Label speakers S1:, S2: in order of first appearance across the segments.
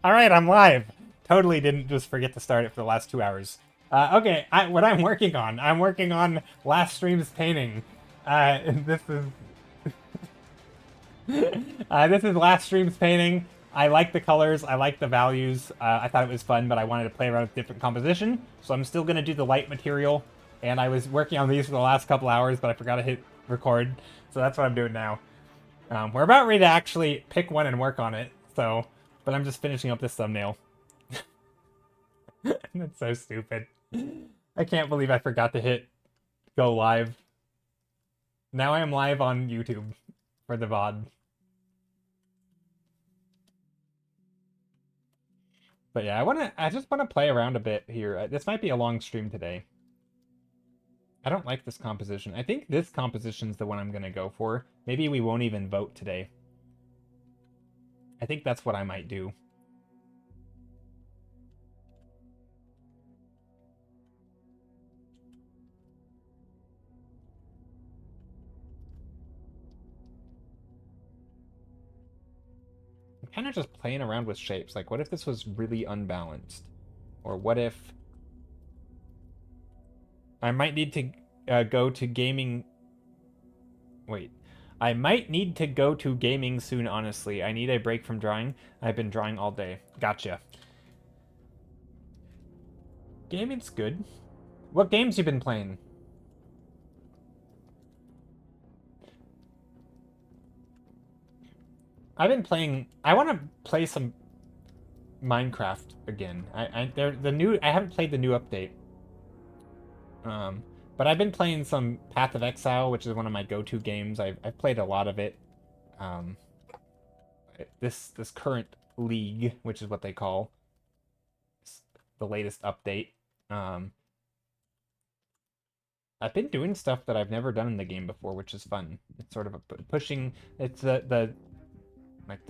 S1: All right, I'm live. Totally didn't just forget to start it for the last 2 hours. Okay, what I'm working on last stream's painting. This is this is last stream's painting. I like the colors, I like the values. I thought it was fun, but I wanted to play around with different composition, so I'm still gonna do the light material. And I was working on these for the last couple hours, but I forgot to hit record, so that's what I'm doing now. We're about ready to actually pick one and work on it, so, but I'm just finishing up this thumbnail. That's so stupid. I can't believe I forgot to hit go live. Now I am live on YouTube for the VOD. But yeah, I just wanna play around a bit here. This might be a long stream today. I don't like this composition. I think this composition's the one I'm gonna go for. Maybe we won't even vote today. I think that's what I might do. I'm kind of just playing around with shapes. Like, what if this was really unbalanced? Or what if I might need to go to gaming... Wait. I might need to go to gaming soon, honestly. I need a break from drawing. I've been drawing all day. Gotcha. Gaming's good. What games you been playing? I've been playing... I want to play some Minecraft again. I haven't played the new update. But I've been playing some Path of Exile, which is one of my go-to games. I've played a lot of it. This current league, which is what they call the latest update. I've been doing stuff that I've never done in the game before, which is fun. It's sort of a pushing. It's the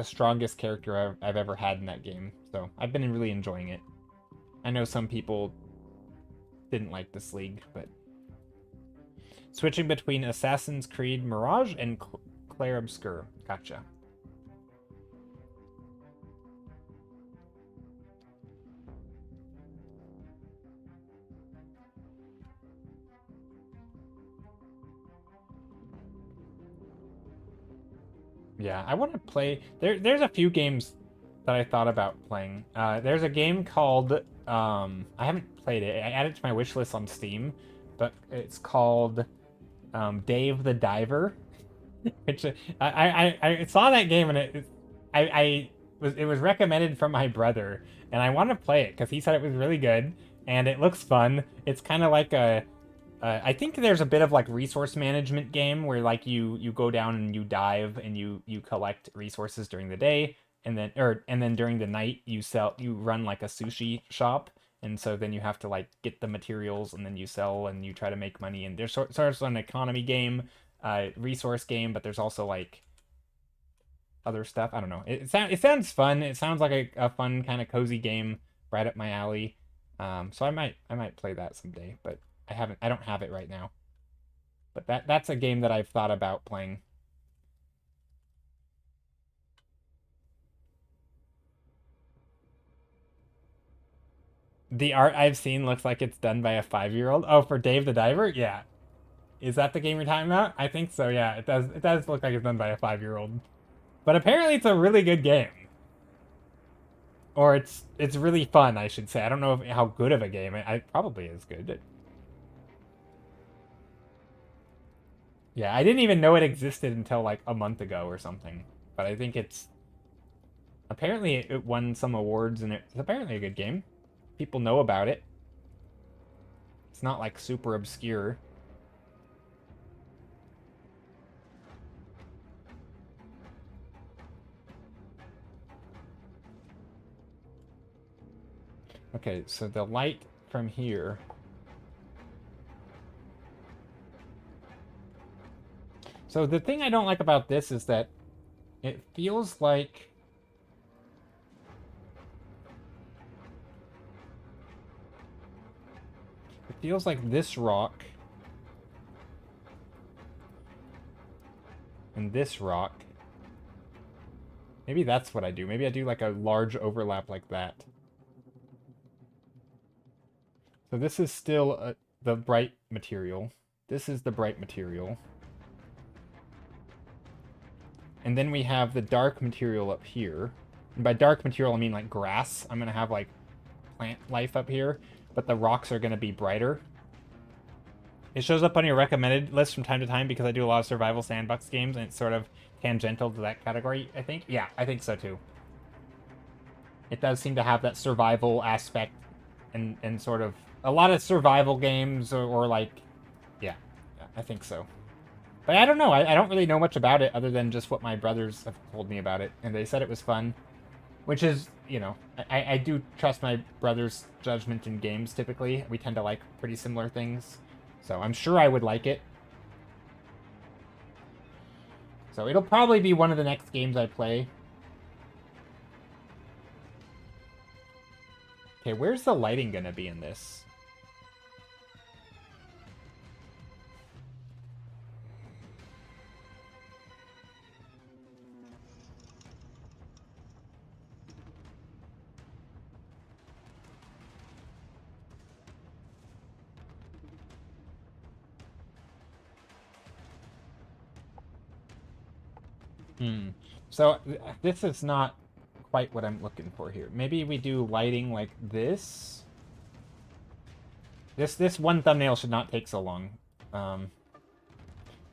S1: strongest character I've ever had in that game. So I've been really enjoying it. I know some people didn't like this league, but switching between Assassin's Creed Mirage and Clair Obscur. Gotcha. Yeah, I want to play... There's a few games that I thought about playing. There's a game called... I haven't played it. I added it to my wish list on Steam, but it's called Dave the Diver. Which I saw that game and it was recommended from my brother, and I want to play it because he said it was really good and it looks fun. It's kind of like a I think there's a bit of like resource management game where like you go down and you dive and you collect resources during the day, and then during the night you run like a sushi shop, and so then you have to like get the materials and then you sell and you try to make money, and there's sort of an economy game, resource game, but there's also like other stuff. I don't know. It sounds fun. It sounds like a fun kind of cozy game right up my alley. So I might play that someday, but I don't have it right now. But that's a game that I've thought about playing. The art I've seen looks like it's done by a 5-year-old. Oh, for Dave the Diver? Yeah. Is that the game you're talking about? I think so, yeah. It does look like it's done by a 5-year-old. But apparently it's a really good game. Or it's really fun, I should say. I don't know how good of a game. It probably is good. Yeah, I didn't even know it existed until like a month ago or something. But I think it's... Apparently it won some awards and it's apparently a good game. People know about it. It's not like super obscure. Okay, so the light from here... So the thing I don't like about this is that it feels like... It feels like this rock and this rock Maybe that's what I do. Maybe I do like a large overlap like that. So this is still the bright material. This is the bright material. And then we have the dark material up here. And by dark material, I mean like grass. I'm going to have like plant life up here, but the rocks are going to be brighter. It shows up on your recommended list from time to time because I do a lot of survival sandbox games, and it's sort of tangential to that category, I think. Yeah, I think so too. It does seem to have that survival aspect and sort of a lot of survival games or like, yeah, I think so. But I don't know. I don't really know much about it other than just what my brothers have told me about it, and they said it was fun. Which is, you know, I do trust my brother's judgment in games, typically. We tend to like pretty similar things. So I'm sure I would like it. So it'll probably be one of the next games I play. Okay, where's the lighting gonna be in this? So this is not quite what I'm looking for here. Maybe we do lighting like this. This one thumbnail should not take so long.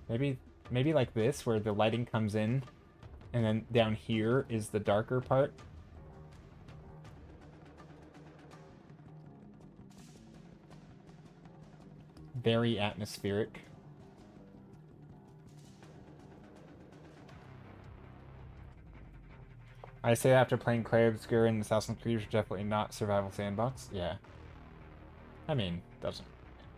S1: Maybe like this, where the lighting comes in, and then down here is the darker part. Very atmospheric. I say that after playing Clay Obscure and Assassin's Creed, which are definitely not survival sandbox. Yeah. I mean, doesn't.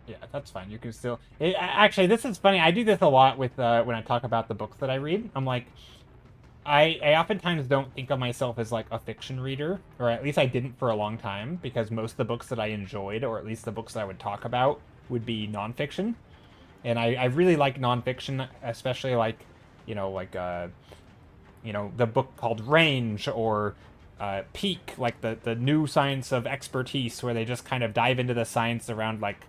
S1: Yeah, that's fine. You can still. Actually, this is funny. I do this a lot with when I talk about the books that I read. I'm like, I oftentimes don't think of myself as like a fiction reader, or at least I didn't for a long time, because most of the books that I enjoyed, or at least the books that I would talk about, would be nonfiction. And I really like nonfiction, especially like, like the book called Range or Peak, like the new science of expertise, where they just kind of dive into the science around like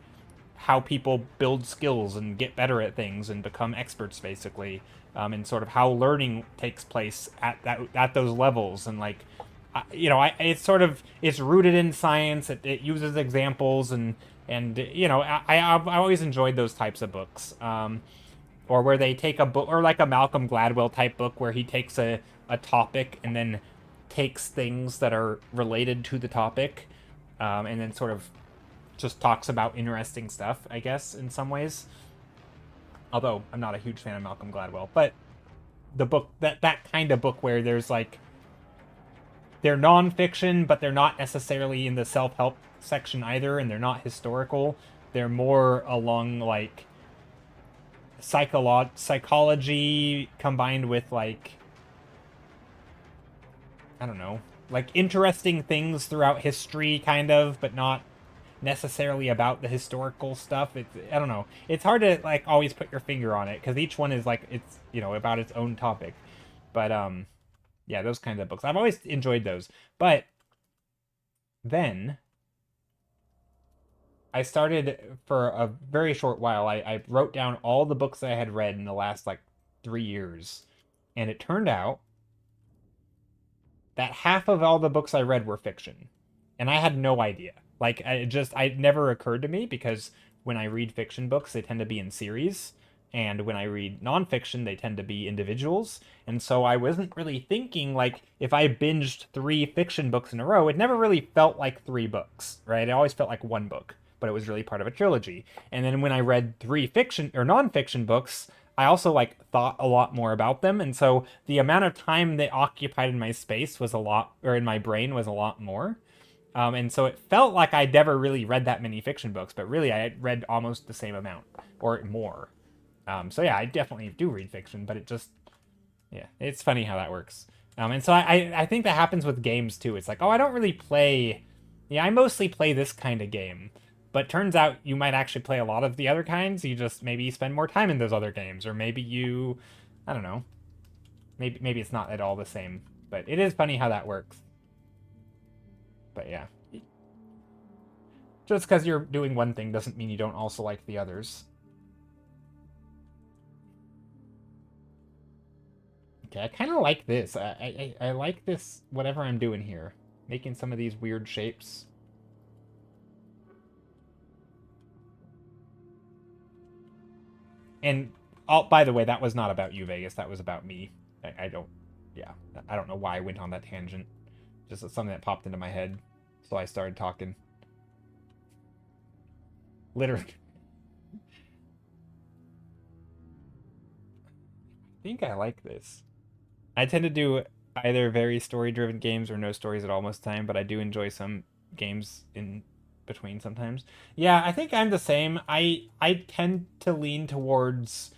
S1: how people build skills and get better at things and become experts, basically, and sort of how learning takes place at those levels. And like, it's rooted in science. It uses examples and I've always enjoyed those types of books. Or where they take a book, or like a Malcolm Gladwell type book, where he takes a topic and then takes things that are related to the topic, and then sort of just talks about interesting stuff, I guess, in some ways. Although I'm not a huge fan of Malcolm Gladwell, but the book, that kind of book where there's like, they're nonfiction, but they're not necessarily in the self-help section either, and they're not historical. They're more along like psychology combined with like, I don't know, like interesting things throughout history, kind of, but not necessarily about the historical stuff. I don't know. It's hard to like always put your finger on it because each one is like, it's about its own topic. But yeah, those kinds of books, I've always enjoyed those. But then I started, for a very short while, I wrote down all the books I had read in the last like 3 years, and it turned out that half of all the books I read were fiction, and I had no idea. Like, it never occurred to me, because when I read fiction books, they tend to be in series, and when I read nonfiction, they tend to be individuals. And so I wasn't really thinking, like, if I binged 3 fiction books in a row, it never really felt like 3 books, right? It always felt like 1 book, but it was really part of a trilogy. And then when I read 3 fiction or nonfiction books, I also like thought a lot more about them, and so the amount of time they occupied in my space was a lot, or in my brain was a lot more. And so it felt like I never really read that many fiction books, but really I had read almost the same amount or more. So yeah, I definitely do read fiction, but yeah, it's funny how that works. And so I think that happens with games too. It's like, oh, I don't really play. Yeah, I mostly play this kind of game. But turns out you might actually play a lot of the other kinds. You just maybe spend more time in those other games, or maybe I don't know. Maybe it's not at all the same. But it is funny how that works. But yeah. Just because you're doing one thing doesn't mean you don't also like the others. Okay, I kind of like this. I like this, whatever I'm doing here. Making some of these weird shapes. And, oh, by the way, that was not about you, Vegas. That was about me. I don't, yeah. I don't know why I went on that tangent. Just something that popped into my head. So I started talking. Literally. I think I like this. I tend to do either very story-driven games or no stories at all most of the time, but I do enjoy some games in between sometimes. Yeah, I think I'm the same. I tend to lean towards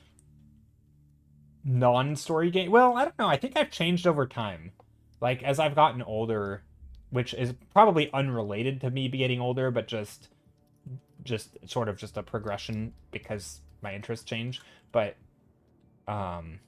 S1: non-story game. Well, I don't know. I think I've changed over time. Like as I've gotten older, which is probably unrelated to me getting older, but just sort of just a progression because my interests change. But um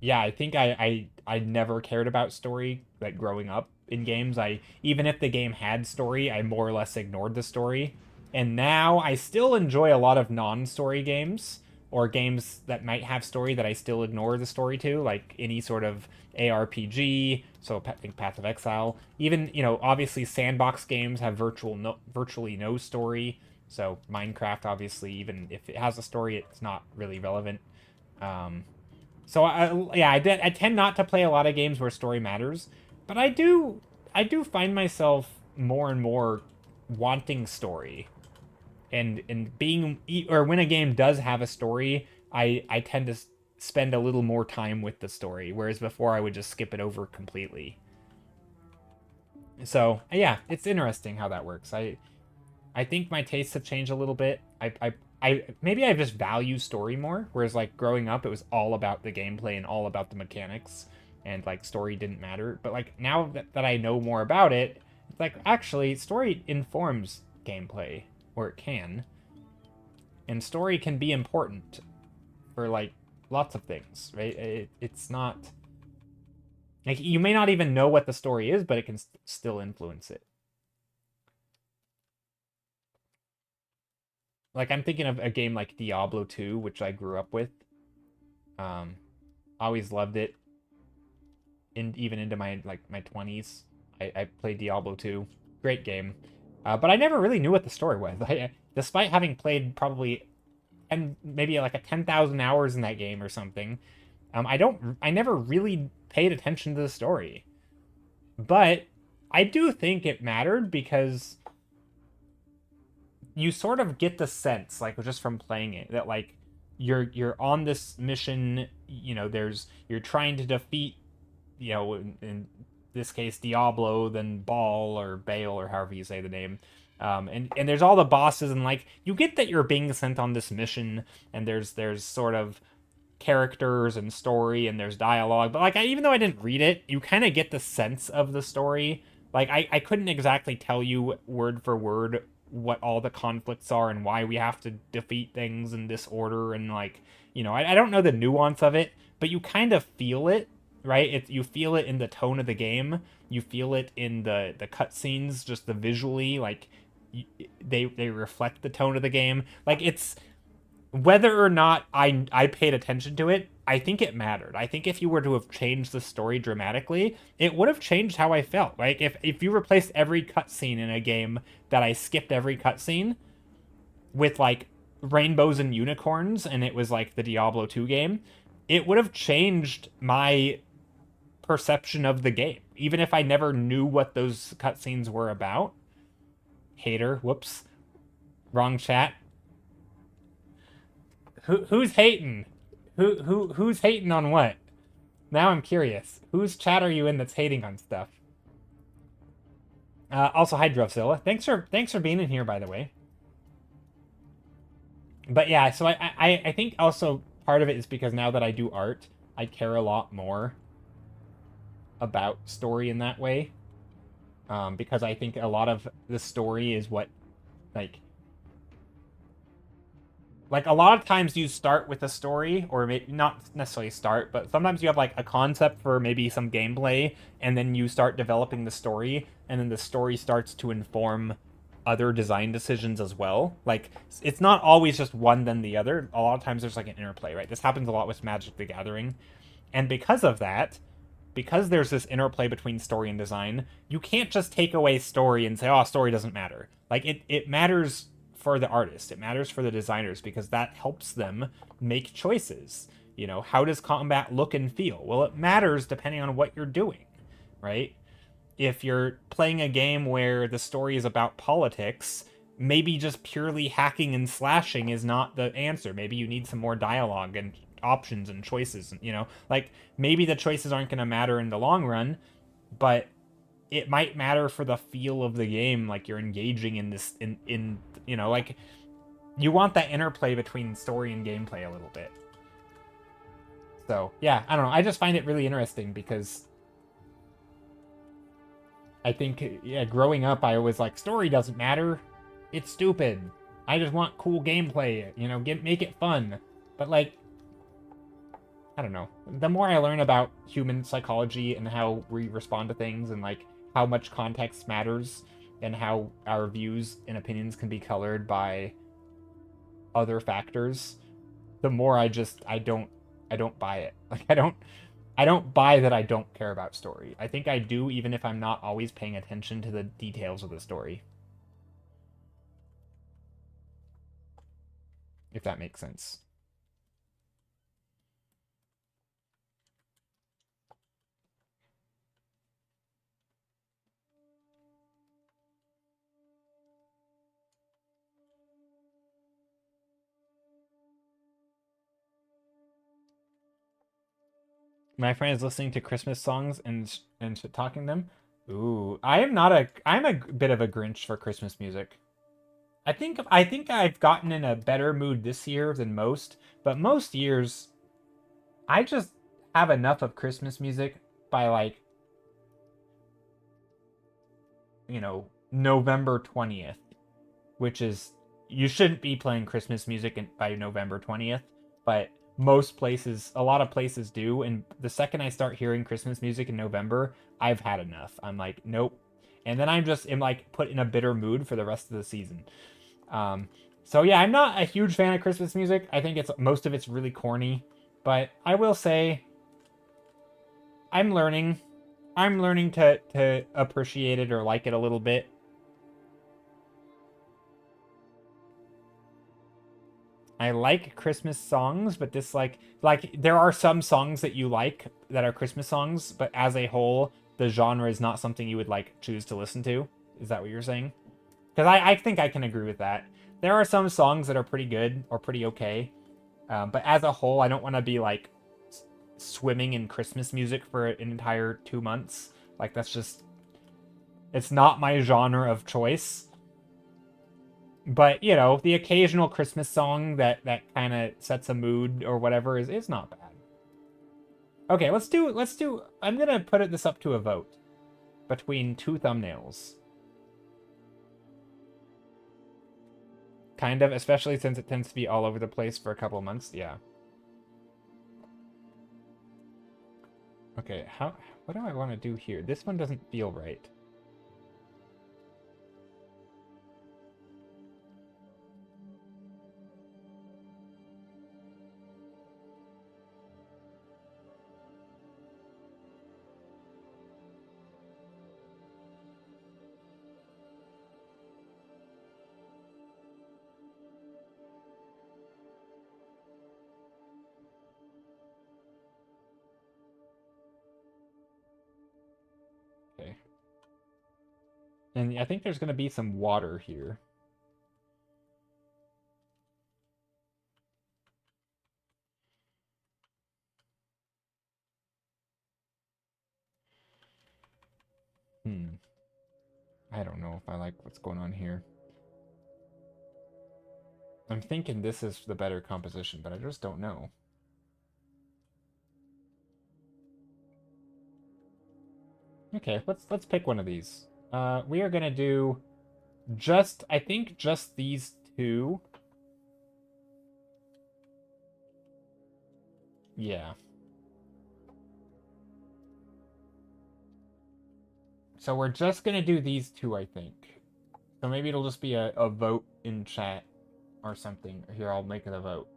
S1: yeah, I think I never cared about story like growing up in games. I even if the game had story, I more or less ignored the story. And now I still enjoy a lot of non-story games or games that might have story that I still ignore the story to, like any sort of ARPG, so I think Path of Exile. Even, obviously sandbox games have virtually no story. So Minecraft obviously even if it has a story, it's not really relevant. So I tend not to play a lot of games where story matters, but I do find myself more and more wanting story, and being or when a game does have a story, I tend to spend a little more time with the story, whereas before I would just skip it over completely. So yeah, it's interesting how that works. I think my tastes have changed a little bit. I maybe I just value story more, whereas like growing up it was all about the gameplay and all about the mechanics, and like story didn't matter. But like now that I know more about it, it's like actually story informs gameplay, or it can. And story can be important for like lots of things, right? It's not like you may not even know what the story is, but it can still influence it. Like I'm thinking of a game like Diablo 2, which I grew up with. Um, always loved it. Even into my 20s, I played Diablo 2. Great game, but I never really knew what the story was. Despite having played probably and maybe like a 10,000 hours in that game or something, I never really paid attention to the story. But I do think it mattered because you sort of get the sense, like just from playing it, that like you're on this mission. You're trying to defeat, in this case Diablo, then Baal or Baal or however you say the name. And there's all the bosses, and like you get that you're being sent on this mission, and there's sort of characters and story and there's dialogue, but like even though I didn't read it, you kind of get the sense of the story. Like I couldn't exactly tell you word for word what all the conflicts are and why we have to defeat things in this order, and like I don't know the nuance of it, but you kind of feel it, right? You feel it in the tone of the game, you feel it in the cutscenes, just the visually, like they reflect the tone of the game. Like it's whether or not I paid attention to it, I think it mattered. I think if you were to have changed the story dramatically, it would have changed how I felt. Like if you replaced every cutscene in a game that I skipped every cutscene with like rainbows and unicorns, and it was like the Diablo 2 game, it would have changed my perception of the game, even if I never knew what those cutscenes were about. Hater, whoops, wrong chat. Who's hating? Who's hating on what? Now I'm curious. Whose chat are you in that's hating on stuff? Also, hi Drovzilla. Thanks for being in here, by the way. But yeah, so I think also part of it is because now that I do art, I care a lot more about story in that way. Because I think a lot of the story is what, like, like a lot of times you start with a story, or maybe not necessarily start, but sometimes you have like a concept for maybe some gameplay, and then you start developing the story, and then the story starts to inform other design decisions as well. Like it's not always just one then the other. A lot of times there's like an interplay, right? This happens a lot with Magic the Gathering. And because of that, because there's this interplay between story and design, you can't just take away story and say, oh, story doesn't matter. Like it matters for the artist, it matters for the designers because that helps them make choices. You know, how does combat look and feel? Well, it matters depending on what you're doing, right? If you're playing a game where the story is about politics, maybe just purely hacking and slashing is not the answer. Maybe you need some more dialogue and options and choices, you know? Like maybe the choices aren't going to matter in the long run, but it might matter for the feel of the game, like you're engaging in this in you know, like you want that interplay between story and gameplay a little bit. So, yeah, I don't know. I just find it really interesting because I think, yeah, growing up, I was like, story doesn't matter. It's stupid. I just want cool gameplay, you know, make it fun. But, like, I don't know. The more I learn about human psychology and how we respond to things and, like, how much context matters and how our views and opinions can be colored by other factors, the more I don't buy it. Like, I don't buy that I don't care about story. I think I do, even if I'm not always paying attention to the details of the story. If that makes sense. My friend is listening to Christmas songs and talking them. Ooh, I'm a bit of a Grinch for Christmas music. I think I've gotten in a better mood this year than most, but most years I just have enough of Christmas music by like, you know, November 20th, which is you shouldn't be playing Christmas music by November 20th, but most places, a lot of places do, and the second I start hearing Christmas music in November, I've had enough. I'm like, nope. And then I'm just am like put in a bitter mood for the rest of the season. Um, so yeah, I'm not a huge fan of Christmas music. I think it's most of it's really corny, but I will say I'm learning. I'm learning to appreciate it or like it a little bit. I like Christmas songs, but like there are some songs that you like that are Christmas songs, but as a whole, the genre is not something you would like choose to listen to. Is that what you're saying? Because I think I can agree with that. There are some songs that are pretty good or pretty okay, but as a whole, I don't want to be like swimming in Christmas music for an entire 2 months. Like that's just it's not my genre of choice. But you know, the occasional Christmas song that kind of sets a mood or whatever is not bad. Okay, let's do. I'm gonna this up to a vote between two thumbnails. Kind of, especially since it tends to be all over the place for a couple months. Yeah. Okay, what do I want to do here? This one doesn't feel right. Okay. And I think there's going to be some water here. Hmm. I don't know if I like what's going on here. I'm thinking this is the better composition, but I just don't know. Okay, let's pick one of these. We are gonna do I think just these two. Yeah. So we're just gonna do these two, I think. So maybe it'll just be a vote in chat or something. Here, I'll make it a vote.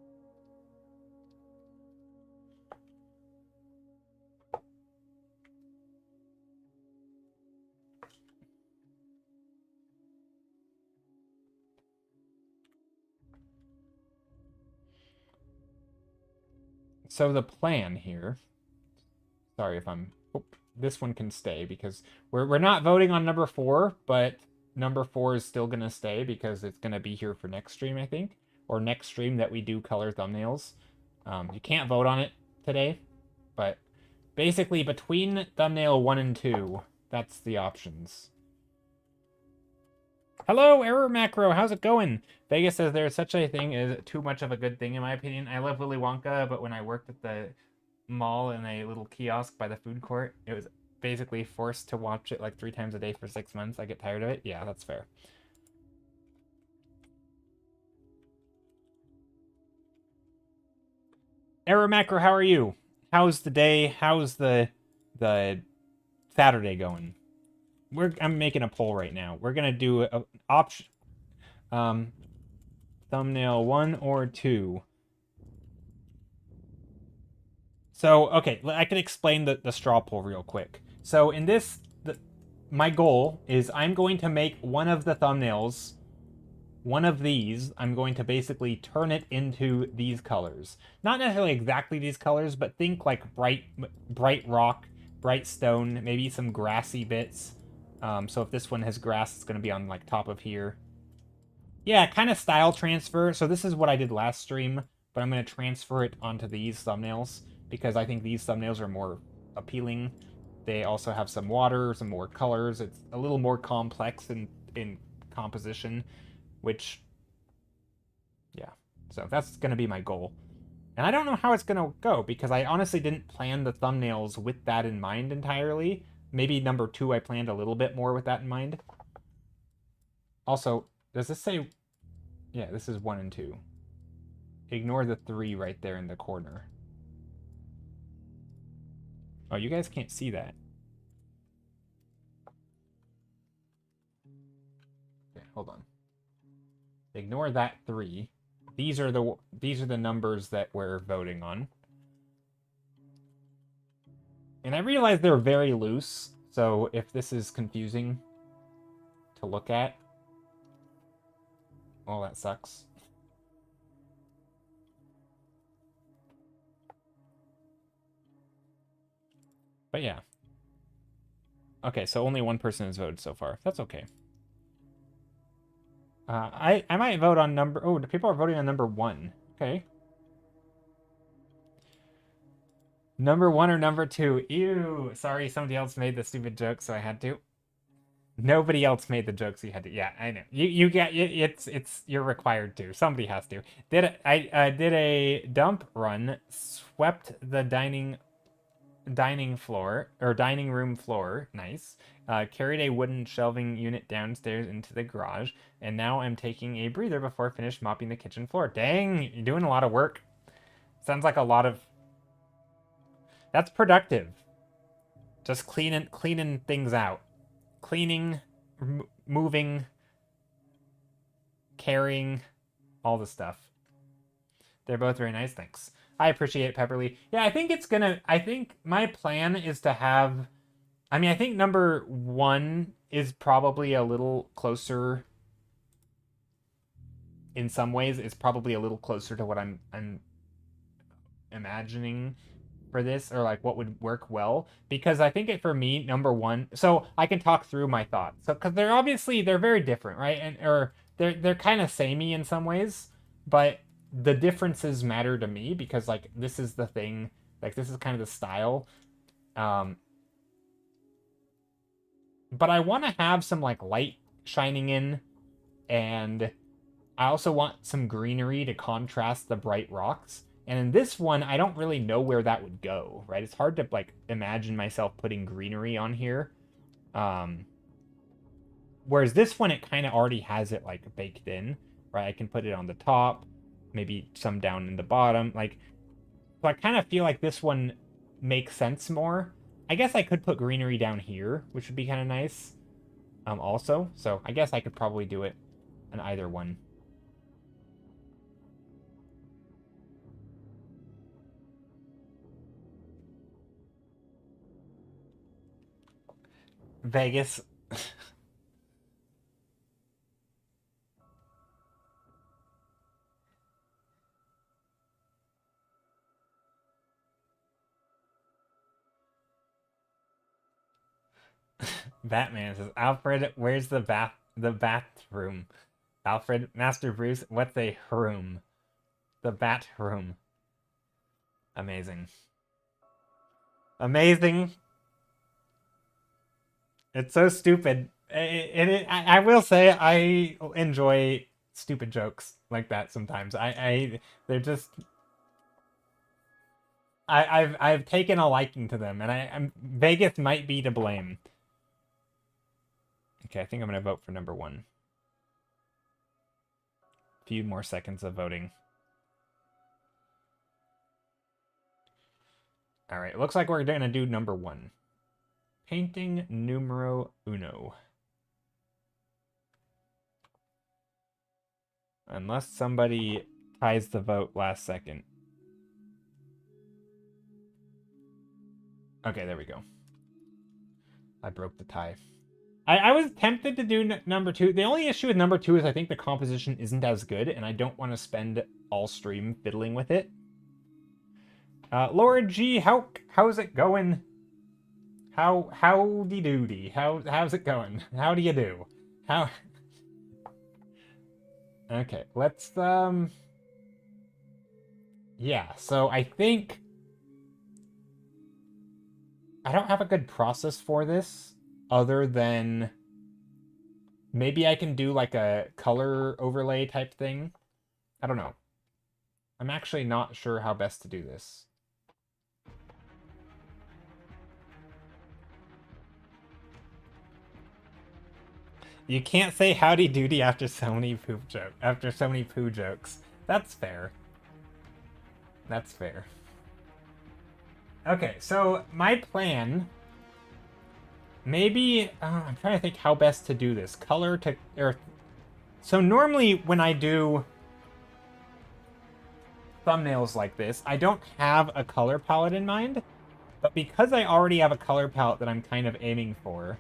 S1: So the plan here, sorry if I'm, oh, this one can stay because we're not voting on number 4, but number 4 is still gonna stay because it's gonna be here for next stream, I think, or next stream that we do color thumbnails. You can't vote on it today, but basically between thumbnail 1 and 2, that's the options. Hello, Error Macro. How's it going? Vegas says there's such a thing as too much of a good thing, in my opinion. I love Willy Wonka, but when I worked at the mall in a little kiosk by the food court, it was basically forced to watch it like 3 times a day for 6 months. I get tired of it. Yeah, that's fair. Error Macro, how are you? How's the day? How's the Saturday going? I'm making a poll right now. We're gonna do a option thumbnail 1 or 2. So, okay, I can explain the straw poll real quick. So in this, my goal is I'm going to make one of the thumbnails, one of these, I'm going to basically turn it into these colors. Not necessarily exactly these colors, but think like bright rock, bright stone, maybe some grassy bits. So if this one has grass, it's going to be on like top of here. Yeah, kind of style transfer. So this is what I did last stream, but I'm going to transfer it onto these thumbnails because I think these thumbnails are more appealing. They also have some water, some more colors. It's a little more complex in composition, which, yeah. So that's going to be my goal. And I don't know how it's going to go because I honestly didn't plan the thumbnails with that in mind entirely. Maybe number 2 I planned a little bit more with that in mind. Also, does this say... Yeah, this is 1 and 2. Ignore the 3 right there in the corner. Oh, you guys can't see that. Okay, hold on. Ignore that 3. These are the numbers that we're voting on. And I realize they're very loose, so if this is confusing to look at, well, that sucks. But yeah. Okay, so only one person has voted so far. That's okay. I might vote on number... Oh, people are voting on number 1. Okay. Number 1 or number 2? Ew. Sorry, somebody else made the stupid joke, so I had to. Nobody else made the jokes you had to. Yeah, I know. You get it's you're required to. Somebody has to. I did a dump run, swept the dining floor or dining room floor. Nice. Carried a wooden shelving unit downstairs into the garage, and now I'm taking a breather before I finish mopping the kitchen floor. Dang, you're doing a lot of work. Sounds like a lot of. That's productive. Just cleaning things out. Cleaning, moving, carrying, all the stuff. They're both very nice, thanks. I appreciate it, Pepperly. Yeah, I think my plan is to have... I mean, I think number 1 is probably a little closer... In some ways, it's probably a little closer to what I'm imagining for this, or like what would work well, because I think for me, number 1, so I can talk through my thoughts. So because they're very different, right? And or they're kind of samey in some ways, but the differences matter to me because like this is the thing, like this is kind of the style. But I want to have some like light shining in, and I also want some greenery to contrast the bright rocks. And in this one, I don't really know where that would go, right? It's hard to like imagine myself putting greenery on here. Whereas this one, it kind of already has it like baked in, right? I can put it on the top, maybe some down in the bottom. Like So I kind of feel like this one makes sense more. I guess I could put greenery down here, which would be kind of nice. Also, so I guess I could probably do it on either one. Vegas. Batman says, Alfred, where's the bathroom? Alfred, Master Bruce, what's a room? The bat room. Amazing. Amazing. It's so stupid. I will say I enjoy stupid jokes like that sometimes. They're just I've taken a liking to them, and Vegas might be to blame. Okay, I think I'm gonna vote for number one. Few more seconds of voting. All right, it looks like we're gonna do number one. Painting numero uno. Unless somebody ties the vote last second. Okay, there we go. I broke the tie. I was tempted to do number two. The only issue with number two is I think the composition isn't as good, and I don't want to spend all stream fiddling with it. Laura G, how's it going? Howdy doody? How's it going? How do you do? How? Okay, let's yeah. So I think I don't have a good process for this, other than maybe I can do like a color overlay type thing. I don't know. I'm actually not sure how best to do this. You can't say howdy doody after so many poo jokes. That's fair. That's fair. Okay, so my plan. Maybe I'm trying to think how best to do this. Color to so normally when I do thumbnails like this, I don't have a color palette in mind, but because I already have a color palette that I'm kind of aiming for,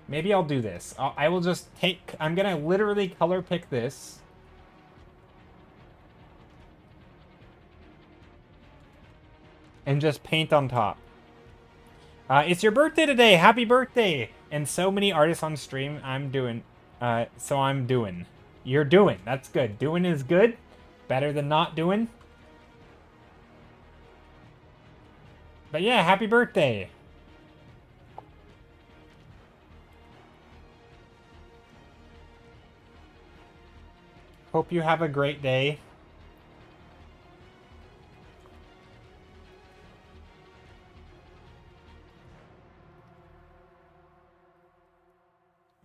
S1: maybe I'll do this. I will just take. I'm gonna literally color pick this. And just paint on top. It's your birthday today. Happy birthday! And so many artists on stream. I'm doing. So I'm doing. You're doing. That's good. Doing is good. Better than not doing. But yeah, happy birthday. Hope you have a great day.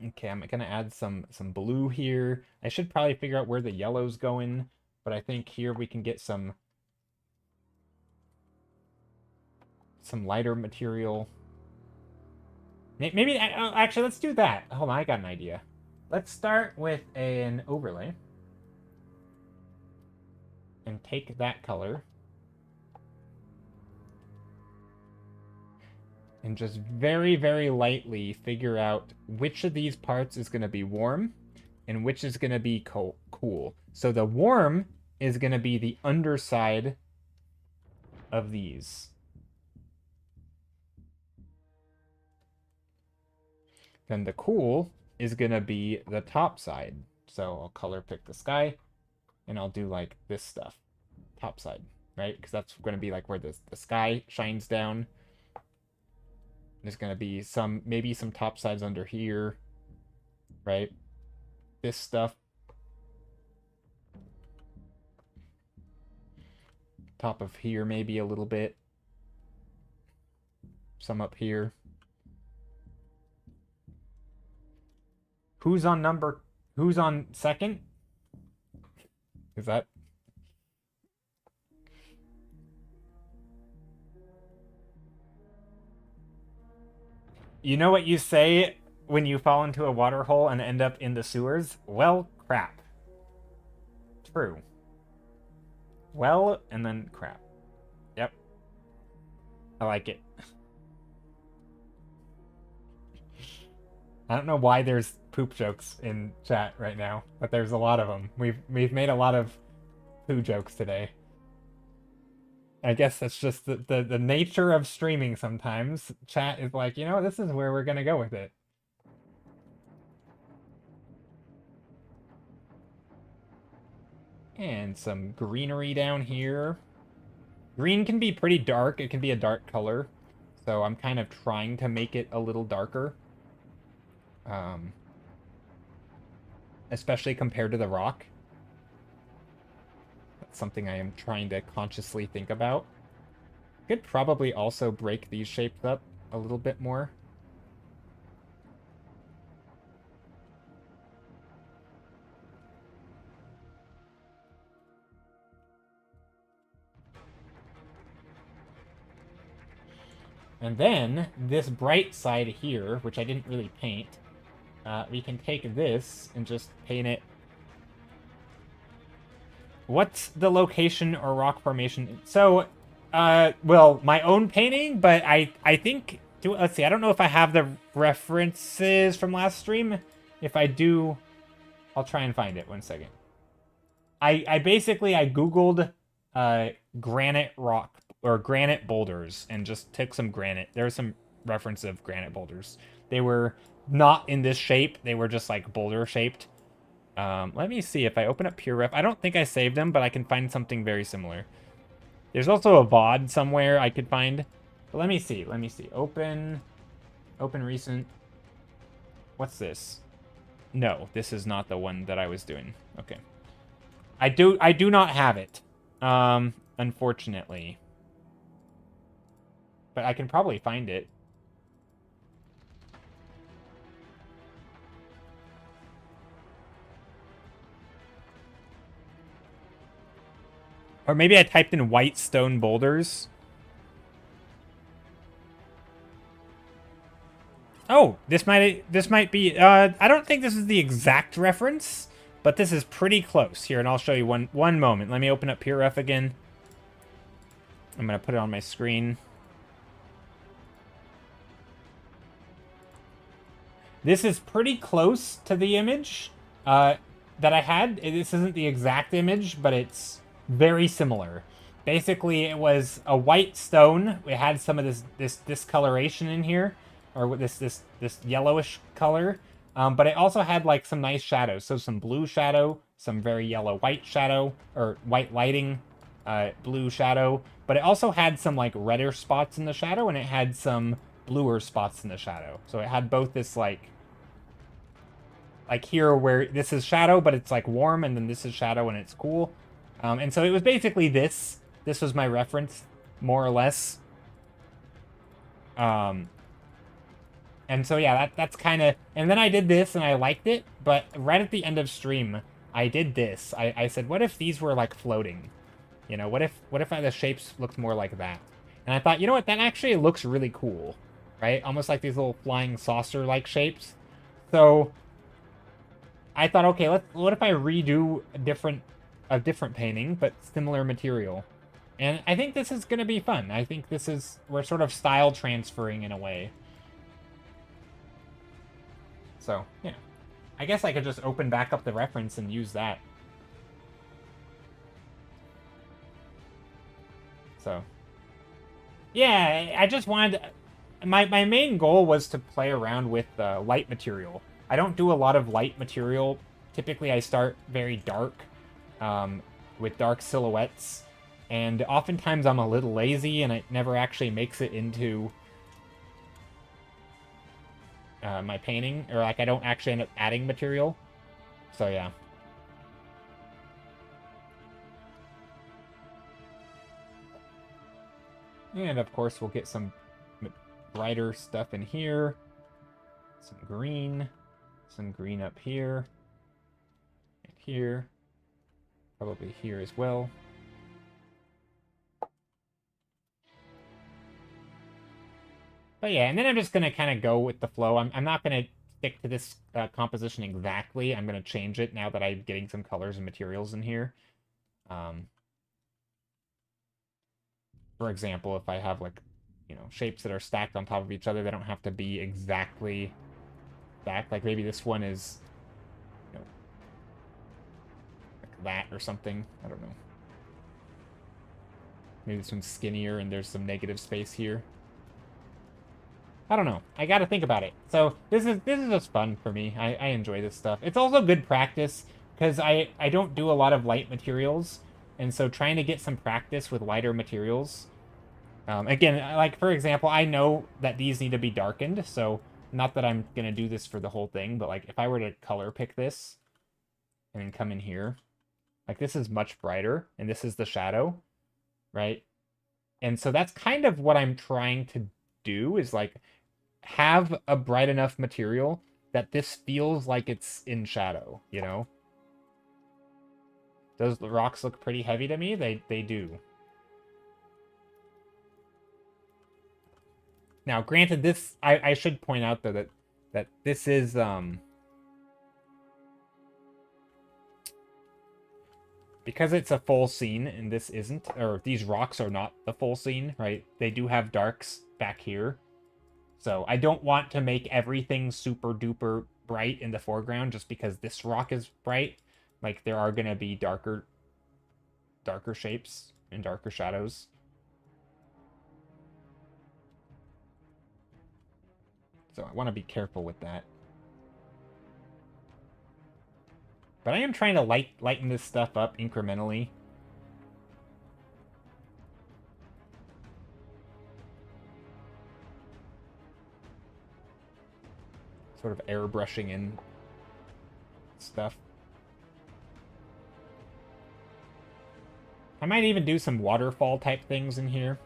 S1: Okay, I'm gonna add some blue here. I should probably figure out where the yellow's going, but I think here we can get some lighter material. Maybe actually let's do that. Hold on, I got an idea. Let's start with an overlay and take that color and just very, very lightly figure out which of these parts is going to be warm and which is going to be cool. So the warm is going to be the underside of these. Then the cool is going to be the top side. So I'll color pick the sky and I'll do like this stuff, top side, right? Because that's going to be like where the sky shines down. There's going to be maybe some top sides under here, right? This stuff. Top of here maybe a little bit. Some up here. Who's on second? Is that... You know what you say when you fall into a water hole and end up in the sewers? Well, crap. True. Well, and then crap. Yep. I like it. I don't know why there's poop jokes in chat right now, but there's a lot of them. We've made a lot of poo jokes today. I guess that's just the nature of streaming sometimes. Chat is like, you know, this is where we're gonna go with it. And some greenery down here. Green can be pretty dark. It can be a dark color. So I'm kind of trying to make it a little darker. Especially compared to the rock. That's something I am trying to consciously think about. Could probably also break these shapes up a little bit more. And then, this bright side here, which I didn't really paint, we can take this and just paint it. What's the location or rock formation? So, well, my own painting, but I think... Let's see, I don't know if I have the references from last stream. If I do, I'll try and find it. 1 second. I basically, I Googled granite rock, or granite boulders, and just took some granite. There was some reference of granite boulders. They were not in this shape. They were just like boulder shaped. Let me see if I open up PureRef. I don't think I saved them, but I can find something very similar. There's also a VOD somewhere I could find. But let me see. Let me see. Open recent. What's this? No, this is not the one that I was doing. Okay. I do not have it. Unfortunately. But I can probably find it. Or maybe I typed in white stone boulders. Oh, this might be I don't think this is the exact reference, but this is pretty close here, and I'll show you one moment. Let me open up PureRef again. I'm gonna put it on my screen. This is pretty close to the image that I had. This isn't the exact image, but it's very similar. Basically, it was a white stone. It had some of this discoloration in here, or this yellowish color. But it also had like some nice shadows. So some blue shadow, some very yellow white shadow, or white lighting, blue shadow. But it also had some like redder spots in the shadow, and it had some bluer spots in the shadow. So it had both this like here where this is shadow, but it's like warm, and then this is shadow and it's cool. And so it was basically this. This was my reference, more or less. And so yeah, that's kind of... And then I did this, and I liked it, but right at the end of stream, I did this. I said, what if these were like floating? You know, what if the shapes looked more like that? And I thought, you know what, that actually looks really cool, right? Almost like these little flying saucer-like shapes. So I thought, okay, what if I redo a different painting, but similar material? And I think this is going to be fun. I think we're sort of style transferring in a way. So, yeah. I guess I could just open back up the reference and use that. So, yeah, I just wanted... My main goal was to play around with light material. I don't do a lot of light material. Typically, I start very dark, with dark silhouettes. And oftentimes, I'm a little lazy, and it never actually makes it into my painting. Or, like, I don't actually end up adding material. So, yeah. And, of course, we'll get some brighter stuff in here. Some green up here. And here. Probably here as well. But yeah, and then I'm just going to kind of go with the flow. I'm not going to stick to this composition exactly. I'm going to change it now that I'm getting some colors and materials in here. For example, if I have, like, you know, shapes that are stacked on top of each other, they don't have to be exactly stacked. Like, maybe this one is, you know, like that or something. I don't know. Maybe this one's skinnier and there's some negative space here. I don't know. I got to think about it. So this is just fun for me. I enjoy this stuff. It's also good practice because I don't do a lot of light materials, and so trying to get some practice with lighter materials. Again, like for example, I know that these need to be darkened, so not that I'm gonna do this for the whole thing, but like if I were to color pick this and then come in here, like this is much brighter, and this is the shadow, right? And so that's kind of what I'm trying to do is like have a bright enough material that this feels like it's in shadow, you know? Those rocks look pretty heavy to me. They do. Now, granted, this I should point out though that this is because it's a full scene and this isn't, or these rocks are not the full scene, right? They do have darks back here. So I don't want to make everything super duper bright in the foreground just because this rock is bright. Like there are going to be darker shapes and darker shadows. So I want to be careful with that. But I am trying to lighten this stuff up incrementally. Sort of airbrushing in stuff. I might even do some waterfall type things in here.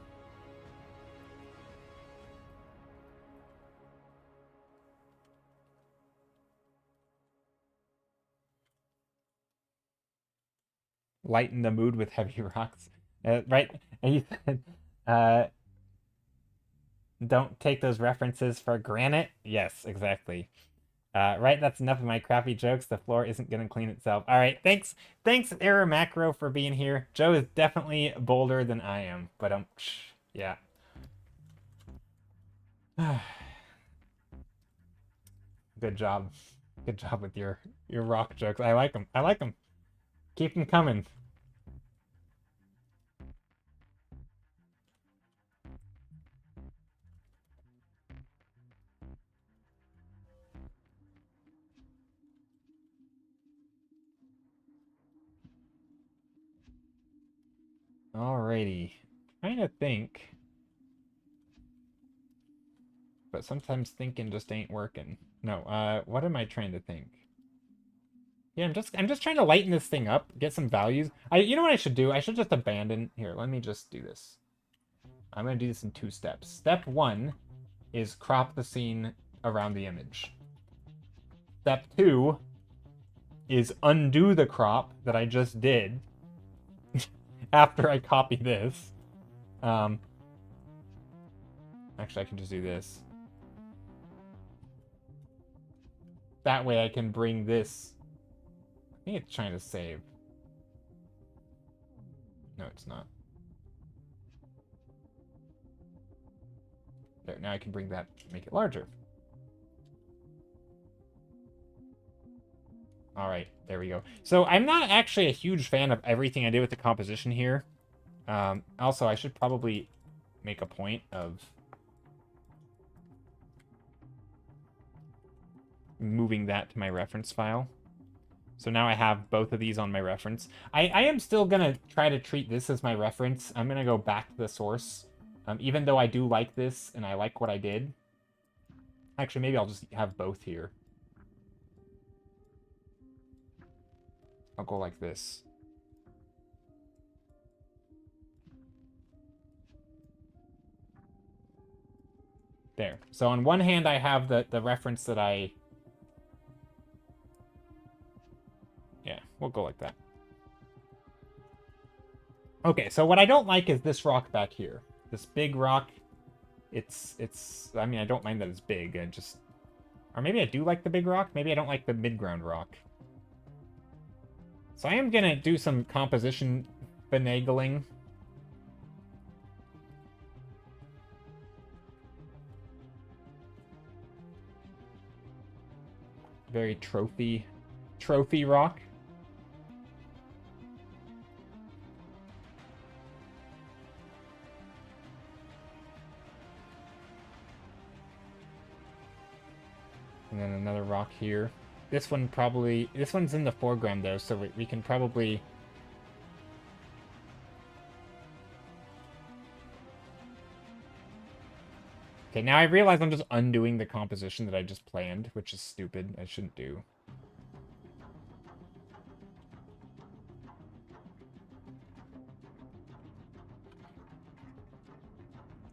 S1: Lighten the mood with heavy rocks. Right? And you said, don't take those references for granted. Yes, exactly. Right, that's enough of my crappy jokes. The floor isn't going to clean itself. All right, thanks, Error Macro, for being here. Joe is definitely bolder than I am, but yeah. Good job. Good job with your rock jokes. I like them. I like them. Keep them coming. Alrighty. Trying to think. But sometimes thinking just ain't working. No, what am I trying to think? Yeah, I'm just trying to lighten this thing up, get some values. You know what I should do? I should just abandon. Here, let me just do this. I'm going to do this in 2 steps. Step 1 is crop the scene around the image. Step 2 is undo the crop that I just did after I copy this. Actually, I can just do this. That way I can bring this. I think it's trying to save. No, it's not. There, now I can bring that, make it larger. All right, there we go. So I'm not actually a huge fan of everything I did with the composition here. Also, I should probably make a point of moving that to my reference file. So now I have both of these on my reference. I am still going to try to treat this as my reference. I'm going to go back to the source. Even though I do like this and I like what I did. Actually, maybe I'll just have both here. I'll go like this. There. So on one hand, I have the reference that I... Yeah, we'll go like that. Okay, so what I don't like is this rock back here. This big rock. I mean, I don't mind that it's big. I just... Or maybe I do like the big rock. Maybe I don't like the mid-ground rock. So I am gonna do some composition finagling. Very trophy rock. And then another rock here. This one's in the foreground though, so we can probably... Okay, now I realize I'm just undoing the composition that I just planned, which is stupid. I shouldn't do.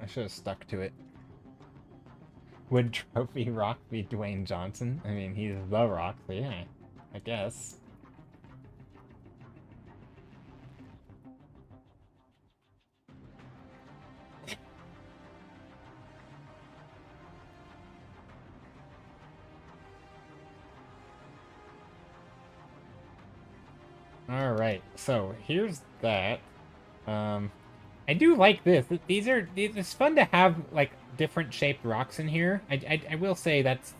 S1: I should have stuck to it. Would Trophy Rock be Dwayne Johnson? I mean, he's the Rock, so yeah, I guess. Alright, so here's that. I do like this. It's fun to have, like, different shaped rocks in here. I will say that's...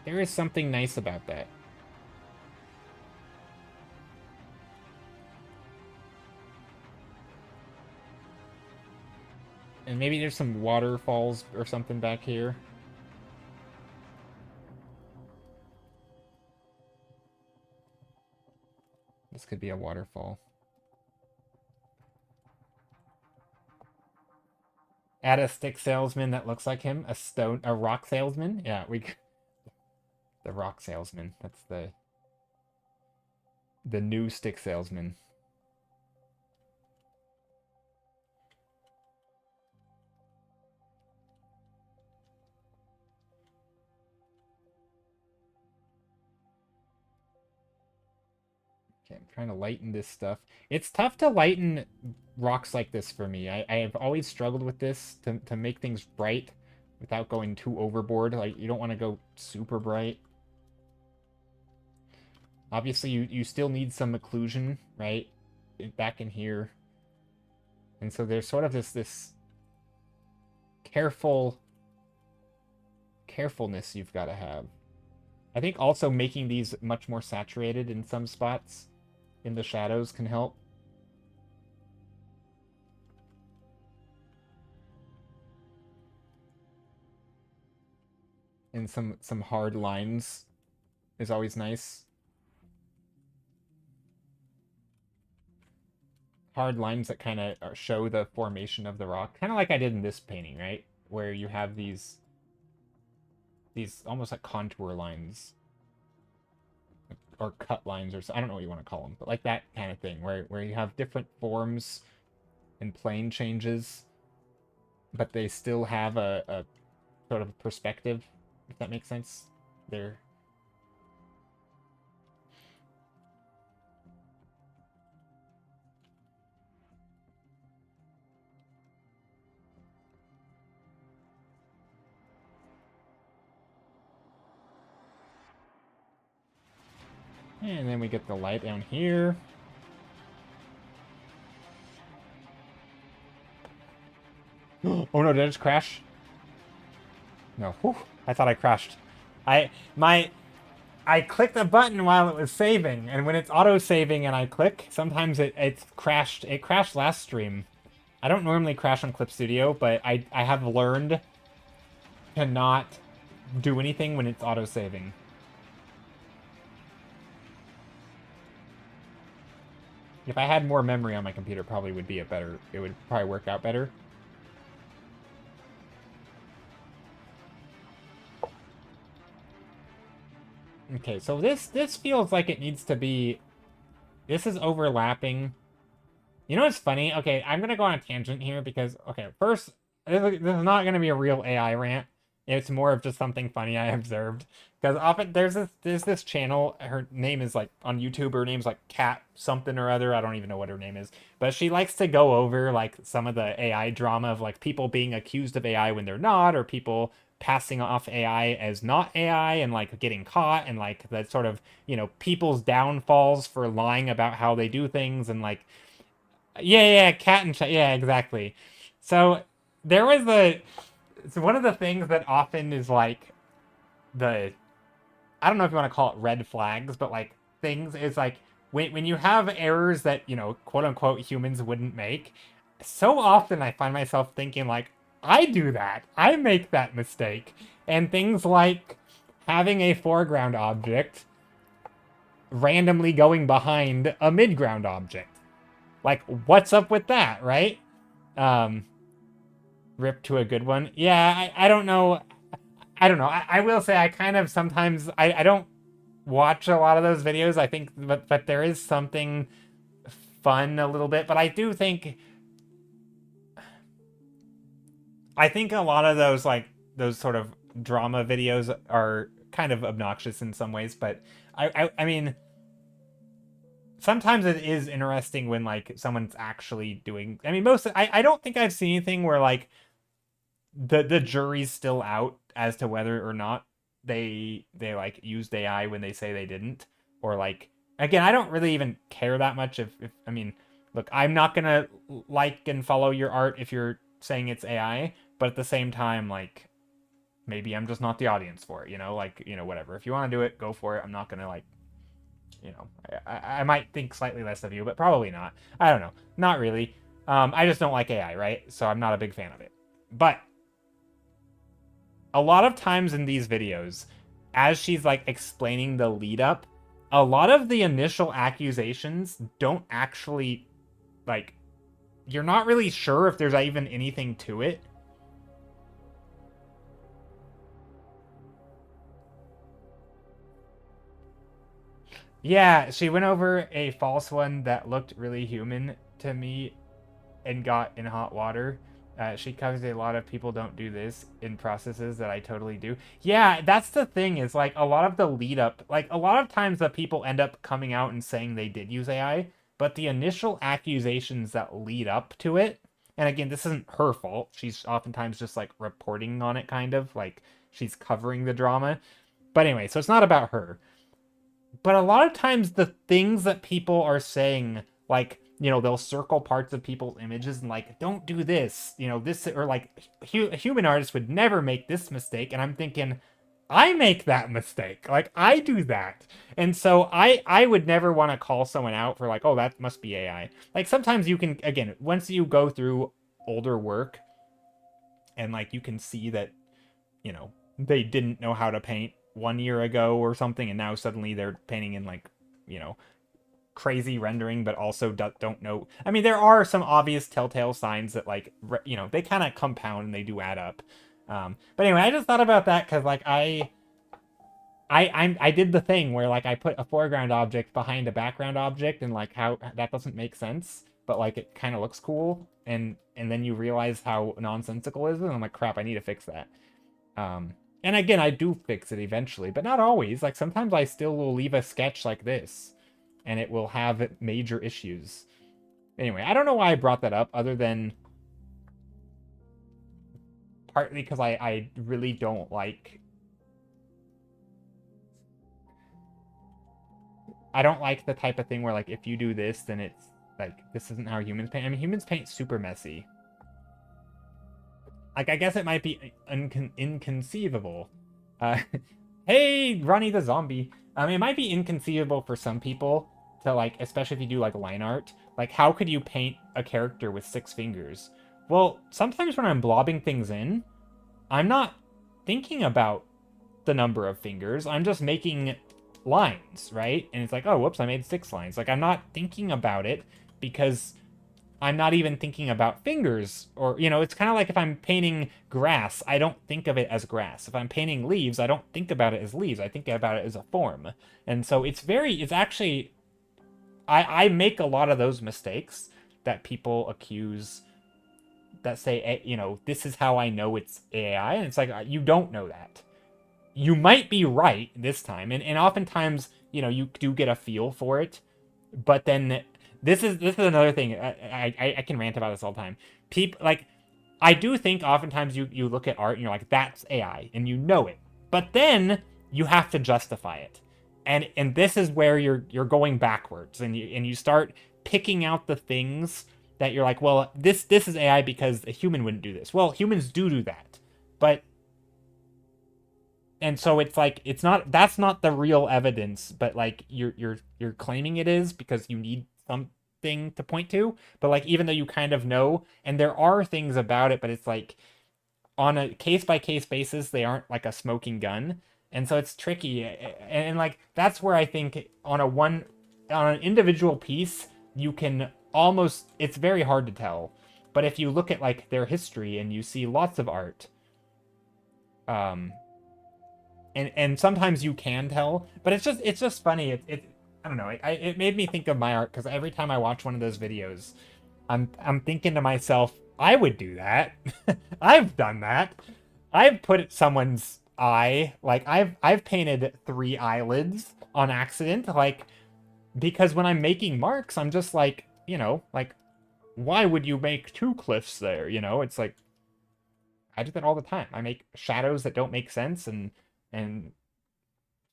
S1: There is something nice about that. And maybe there's some waterfalls or something back here. This could be a waterfall. Add a stick salesman that looks like him. A rock salesman? Yeah, the rock salesman. That's the new stick salesman. Okay, I'm trying to lighten this stuff. It's tough to lighten rocks like this for me. I have always struggled with this to make things bright without going too overboard. Like, you don't want to go super bright. Obviously, you still need some occlusion, right? Back in here. And so there's sort of this carefulness you've got to have. I think also making these much more saturated in some spots in the shadows can help. And some hard lines is always nice. Hard lines that kind of show the formation of the rock. Kind of like I did in this painting, right? Where you have these almost like contour lines. Or cut lines, or I don't know what you want to call them, but like that kind of thing, where you have different forms and plane changes, but they still have a sort of perspective, if that makes sense. They're... And then we get the light down here. Oh no, did I just crash? No, whew, I thought I crashed. I clicked a button while it was saving, and when it's auto-saving and I click, sometimes it crashed. It crashed last stream. I don't normally crash on Clip Studio, but I have learned to not do anything when it's auto-saving. If I had more memory on my computer, it would probably work out better. Okay, so this feels like it needs to be... This is overlapping. You know what's funny? Okay, I'm gonna go on a tangent here because... Okay, first, this is not gonna be a real AI rant. It's more of just something funny I observed. Because often there's this channel. Her name is like on YouTube. Her name's like Cat something or other. I don't even know what her name is. But she likes to go over like some of the AI drama of like people being accused of AI when they're not, or people passing off AI as not AI and like getting caught, and like that sort of, people's downfalls for lying about how they do things, and like, yeah, cat and yeah, exactly. So there was the so one of the things that often is like the, I don't know if you want to call it red flags, but like things is like when you have errors that, quote unquote humans wouldn't make, so often I find myself thinking like, I do that. I make that mistake. And things like having a foreground object randomly going behind a midground object. Like, what's up with that, right? Um, Rip to a good one. Yeah, I don't know. I don't know. I will say I kind of sometimes I don't watch a lot of those videos. I think, but there is something fun a little bit. But I think a lot of those like those sort of drama videos are kind of obnoxious in some ways. But I mean, sometimes it is interesting when like someone's actually doing. I mean, I don't think I've seen anything where like the jury's still out as to whether or not they like used AI when they say they didn't, or like, again, I don't really even care that much if I mean, look, I'm not gonna like and follow your art if you're saying it's AI, but at the same time, like, maybe I'm just not the audience for it, like, whatever. If you want to do it, go for it. I'm not gonna like, I might think slightly less of you, but probably not. I don't know, not really. I just don't like AI, right? So I'm not a big fan of it. But a lot of times in these videos, as she's like explaining the lead up, a lot of the initial accusations don't actually, like, you're not really sure if there's even anything to it. Yeah, she went over a false one that looked really human to me and got in hot water. She covers a lot of people don't do this in processes that I totally do. Yeah, that's the thing, is like a lot of the lead up, like a lot of times the people end up coming out and saying they did use AI, but the initial accusations that lead up to it, and again, this isn't her fault. She's oftentimes just like reporting on it, kind of like she's covering the drama. But anyway, so it's not about her. But a lot of times the things that people are saying, like, they'll circle parts of people's images and like, don't do this, this, or like, a human artist would never make this mistake. And I'm thinking, I make that mistake. Like, I do that. And so I would never want to call someone out for like, oh, that must be AI. Like, sometimes you can, again, once you go through older work and like you can see that, they didn't know how to paint 1 year ago or something, and now suddenly they're painting in like, you know, crazy rendering, but also don't know. I mean, there are some obvious telltale signs that like, they kind of compound and they do add up. But anyway, I just thought about that because like I did the thing where like I put a foreground object behind a background object, and like how that doesn't make sense, but like it kind of looks cool, and then you realize how nonsensical it is, and I'm like, crap, I need to fix that. And again, I do fix it eventually, but not always. Like sometimes I still will leave a sketch like this, and it will have major issues. Anyway, I don't know why I brought that up, other than partly because I really don't like. I don't like the type of thing where like if you do this, then it's like this isn't how humans paint. I mean, humans paint super messy. Like I guess it might be inconceivable. Uh, hey, Ronnie the zombie. It might be inconceivable for some people to like, especially if you do like line art. Like, how could you paint a character with 6 fingers? Well, sometimes when I'm blobbing things in, I'm not thinking about the number of fingers. I'm just making lines, right? And it's like, oh, whoops, I made 6 lines. Like, I'm not thinking about it because I'm not even thinking about fingers. Or, it's kind of like if I'm painting grass, I don't think of it as grass. If I'm painting leaves, I don't think about it as leaves. I think about it as a form. And so it's actually, I make a lot of those mistakes that people accuse that say, this is how I know it's AI, and it's like you don't know that. You might be right this time, and oftentimes, you do get a feel for it, but then this is another thing. I can rant about this all the time. People like, I do think oftentimes you look at art and you're like, that's AI, and you know it, but then you have to justify it, and this is where you're going backwards, and you start picking out the things that you're like, well, this is AI because a human wouldn't do this. Well, humans do that, but and so it's like that's not the real evidence, but like you're claiming it is because you need something to point to. But like, even though you kind of know, and there are things about it, but it's like on a case by case basis, they aren't like a smoking gun, and so it's tricky. And like, that's where I think on an individual piece, you can almost, it's very hard to tell. But if you look at like their history and you see lots of art, and sometimes you can tell, but it's just funny. I don't know. It made me think of my art, because every time I watch one of those videos, I'm thinking to myself, I would do that. I've done that. I've put someone's eye, like I've painted 3 eyelids on accident, like, because when I'm making marks, I'm just like, like, why would you make 2 cliffs there? It's like, I do that all the time. I make shadows that don't make sense, and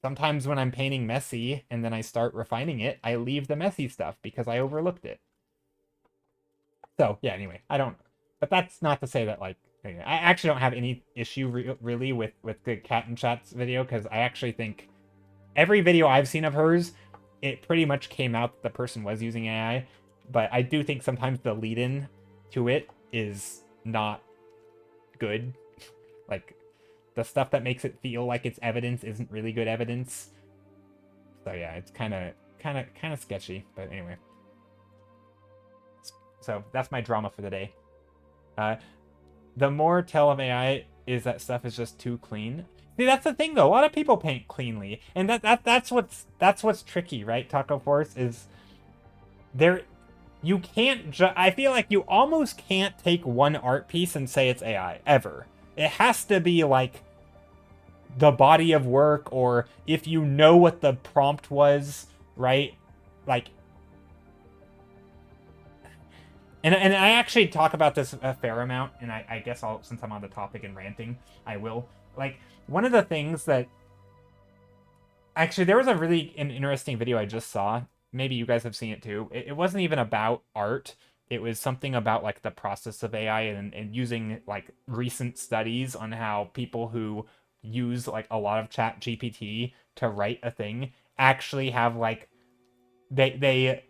S1: sometimes when I'm painting messy and then I start refining it, I leave the messy stuff because I overlooked it. So yeah, anyway, but that's not to say that, like, I actually don't have any issue really with the Cat and Chat's video, because I actually think every video I've seen of hers, it pretty much came out that the person was using AI, but I do think sometimes the lead-in to it is not good. Like, the stuff that makes it feel like it's evidence isn't really good evidence. So yeah, it's kind of sketchy. But anyway, so that's my drama for the day. The more tell of AI is that stuff is just too clean. See, that's the thing though. A lot of people paint cleanly, and that's what's tricky, right? Taco Force is there. You can't. I feel like you almost can't take one art piece and say it's AI ever. It has to be like the body of work, or if you know what the prompt was, right? Like, and I actually talk about this a fair amount, and I guess since I'm on the topic and ranting, I will. Like, one of the things that actually, there was an interesting video I just saw. Maybe you guys have seen it too. It wasn't even about art. It was something about like the process of AI, and using like recent studies on how people who use like a lot of Chat GPT to write a thing actually have like, they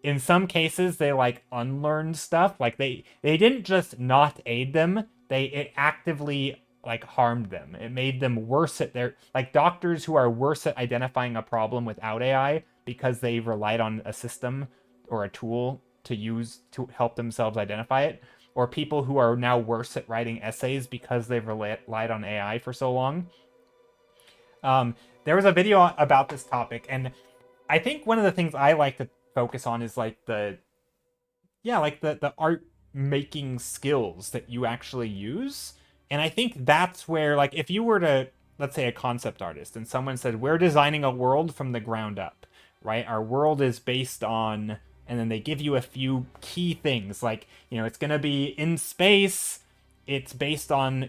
S1: in some cases they like unlearned stuff. Like they didn't just not aid them, it actively like harmed them. It made them worse at their, like, doctors who are worse at identifying a problem without AI because they relied on a system or a tool to use to help themselves identify it, or people who are now worse at writing essays because they've relied on AI for so long. There was a video about this topic, and I think one of the things I like to focus on is like the art making skills that you actually use. And I think that's where, like, if you were to, let's say, a concept artist, and someone said, we're designing a world from the ground up, right? Our world is based on, and then they give you a few key things, like, it's going to be in space, it's based on,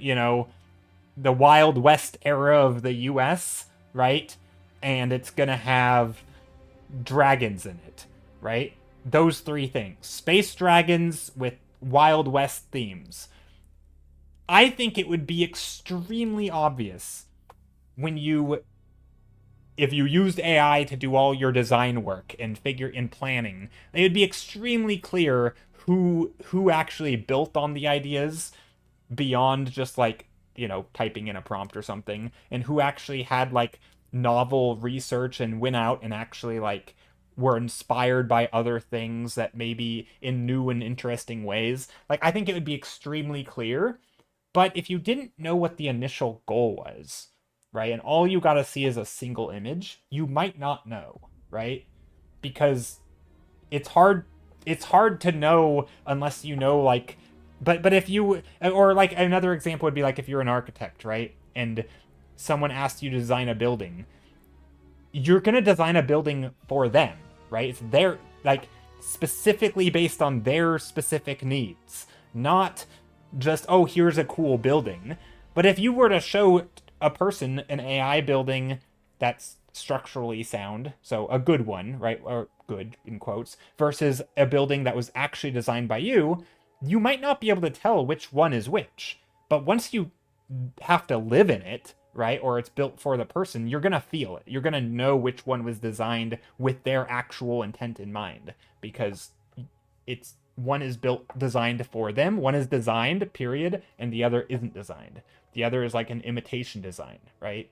S1: the Wild West era of the US, right? And it's going to have dragons in it, right? Those 3 things. Space dragons with Wild West themes. I think it would be extremely obvious if you used AI to do all your design work and figure in planning, it would be extremely clear who actually built on the ideas beyond just like, typing in a prompt or something, and who actually had like novel research and went out and actually like were inspired by other things that maybe in new and interesting ways. Like, I think it would be extremely clear. But if you didn't know what the initial goal was, right, and all you got to see is a single image, you might not know, right? Because it's hard to know unless you know, like, But if you, or like another example would be like if you're an architect, right? And someone asked you to design a building, you're going to design a building for them, right? It's their, like, specifically based on their specific needs, not just, oh, here's a cool building. But if you were to show a person an AI building that's structurally sound, so a good one, right? Or good in quotes, versus a building that was actually designed by you, you might not be able to tell which one is which. But once you have to live in it, right, or it's built for the person, you're going to feel it. You're going to know which one was designed with their actual intent in mind, because it's one is designed for them, one is designed, period, and the other isn't designed. The other is like an imitation design, right?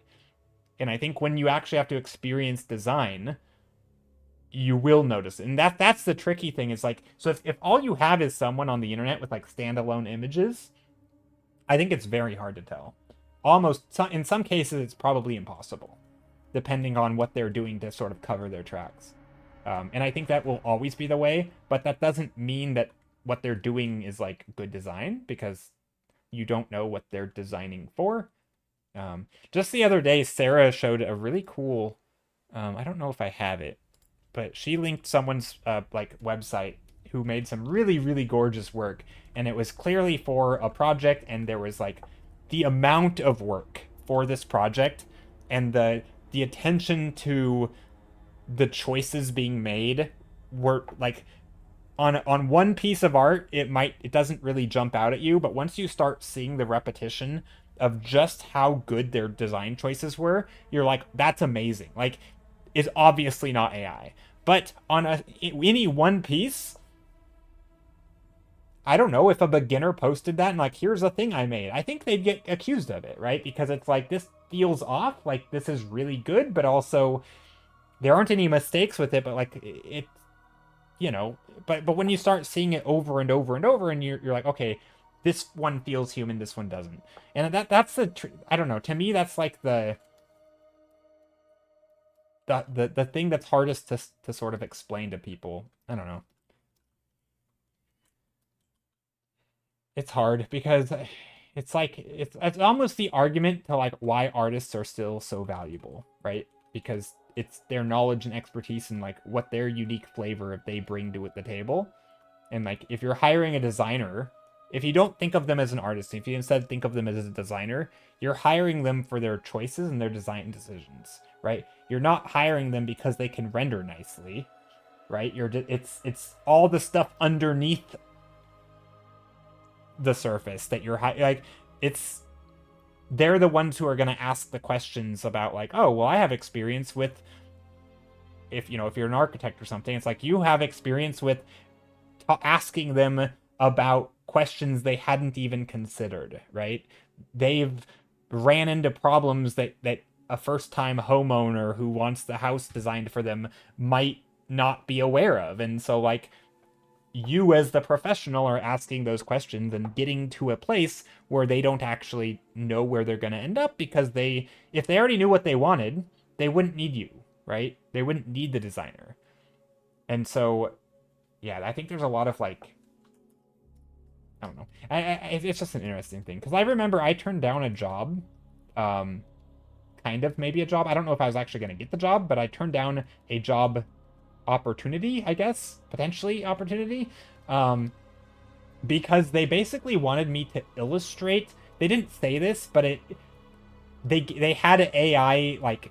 S1: And I think when you actually have to experience design, you will notice it. And that's the tricky thing. Is like, so if all you have is someone on the internet with like standalone images, I think it's very hard to tell. Almost, in some cases, it's probably impossible, depending on what they're doing to sort of cover their tracks. And I think that will always be the way, but that doesn't mean that what they're doing is like good design, because you don't know what they're designing for. Just the other day, Sarah showed a really cool, I don't know if I have it, but she linked someone's like website who made some really, really gorgeous work, and it was clearly for a project, and there was like the amount of work for this project and the attention to the choices being made were like on one piece of art, it doesn't really jump out at you, but once you start seeing the repetition of just how good their design choices were, you're like, that's amazing. Like, it's obviously not AI. But on any one piece, I don't know, if a beginner posted that and like, here's a thing I made, I think they'd get accused of it, right? Because it's like, this feels off, like this is really good, but also there aren't any mistakes with it, but like it, you know, but when you start seeing it over and over and over, and you're like, okay, this one feels human, this one doesn't. And that's I don't know, to me that's like the thing that's hardest to sort of explain to people. I don't know. It's hard because it's like it's almost the argument to like why artists are still so valuable, right? Because it's their knowledge and expertise and like what their unique flavor they bring to the table. And like if you're hiring a designer, if you don't think of them as an artist, if you instead think of them as a designer, you're hiring them for their choices and their design decisions, right? You're not hiring them because they can render nicely, right? It's all the stuff underneath the surface that you're like, it's they're the ones who are going to ask the questions about like, oh, well, I have experience with, if you're an architect or something, it's like you have experience with asking them about questions they hadn't even considered, right? They've ran into problems that a first-time homeowner who wants the house designed for them might not be aware of. And so like, you as the professional are asking those questions and getting to a place where they don't actually know where they're going to end up, because if they already knew what they wanted, they wouldn't need you, right? They wouldn't need the designer. And so, yeah, I think there's a lot of like, I don't know. It's just an interesting thing, because I remember I turned down a job, kind of maybe a job. I don't know if I was actually going to get the job, but I turned down a job opportunity, I guess, potentially opportunity, because they basically wanted me to illustrate. They didn't say this, but they had AI like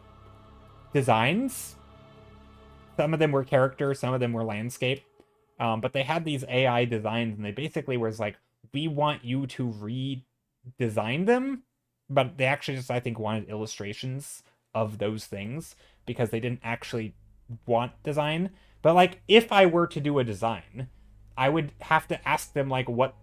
S1: designs. Some of them were character, some of them were landscape, but they had these AI designs, and they basically was like, we want you to redesign them, but they actually just, I think, wanted illustrations of those things, because they didn't actually want design. But like, if I were to do a design, I would have to ask them like what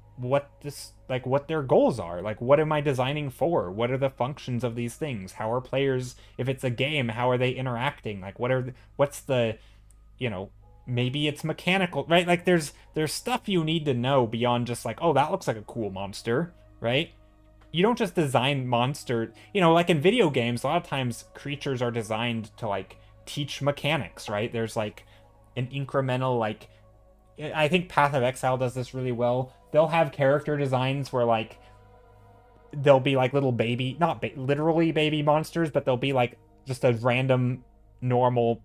S1: their goals are. Like, what am I designing for? What are the functions of these things? How are players, if it's a game, how are they interacting? Like, what's the, maybe it's mechanical, right? Like, there's stuff you need to know beyond just like, oh, that looks like a cool monster, right? You don't just design monster, like in video games, a lot of times creatures are designed to like teach mechanics, right? There's like an incremental, like, I think Path of Exile does this really well. they'll have character designs where like they'll be like little baby, not literally baby monsters, but they'll be like just a random normal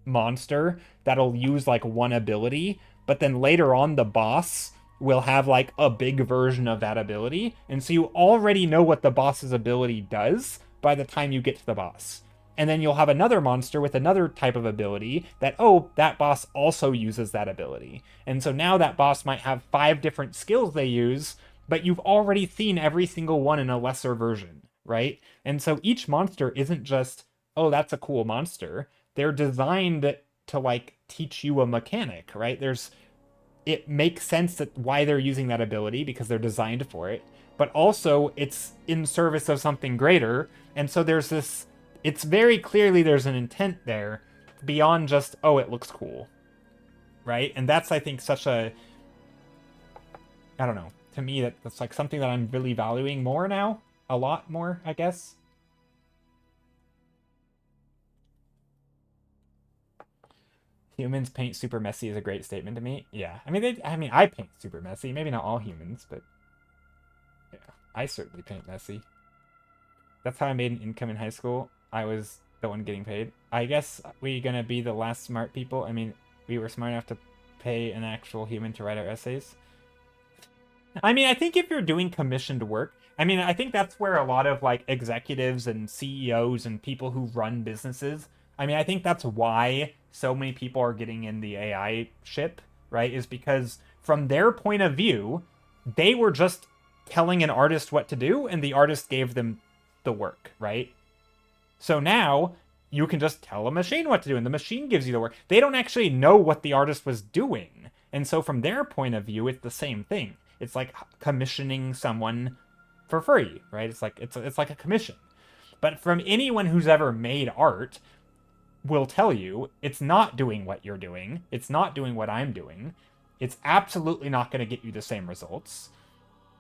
S1: monster that'll use like one ability, but then later on the boss will have like a big version of that ability, and so you already know what the boss's ability does by the time you get to the boss. And then you'll have another monster with another type of ability that, oh, that boss also uses that ability. And so now that boss might have 5 different skills they use, but you've already seen every single one in a lesser version, right? And so each monster isn't just, oh, that's a cool monster. They're designed to like teach you a mechanic, right? It makes sense that why they're using that ability because they're designed for it, but also it's in service of something greater. And so it's very clearly there's an intent there beyond just, oh, it looks cool, right? And that's, I think, I don't know, to me that's like something that I'm really valuing more now, a lot more, I guess. Humans paint super messy is a great statement to me. Yeah, I mean, I paint super messy. Maybe not all humans, but yeah, I certainly paint messy. That's how I made an income in high school. I was the one getting paid. I guess we're gonna be the last smart people. I mean, we were smart enough to pay an actual human to write our essays. I mean, I think if you're doing commissioned work, I mean, I think that's where a lot of like executives and CEOs and people who run businesses, I mean, I think that's why so many people are getting in the AI ship, right? Is because from their point of view, they were just telling an artist what to do and the artist gave them the work, right? So now you can just tell a machine what to do and the machine gives you the work. They don't actually know what the artist was doing. And so from their point of view, it's the same thing. It's like commissioning someone for free, right? It's like a commission. But from anyone who's ever made art will tell you it's not doing what you're doing. It's not doing what I'm doing. It's absolutely not going to get you the same results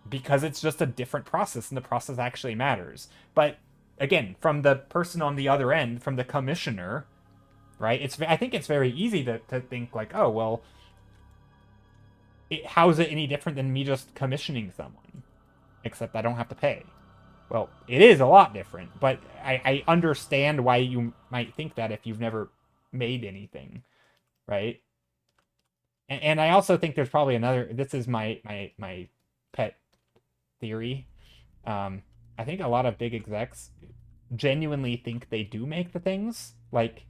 S1: because it's just a different process and the process actually matters. But again, from the person on the other end, from the commissioner, right? I think it's very easy to think like, oh, well, how's it any different than me just commissioning someone? Except I don't have to pay. Well, it is a lot different, but I understand why you might think that if you've never made anything, right? And I also think there's probably this is my pet theory. I think a lot of big execs genuinely think they do make the things, like,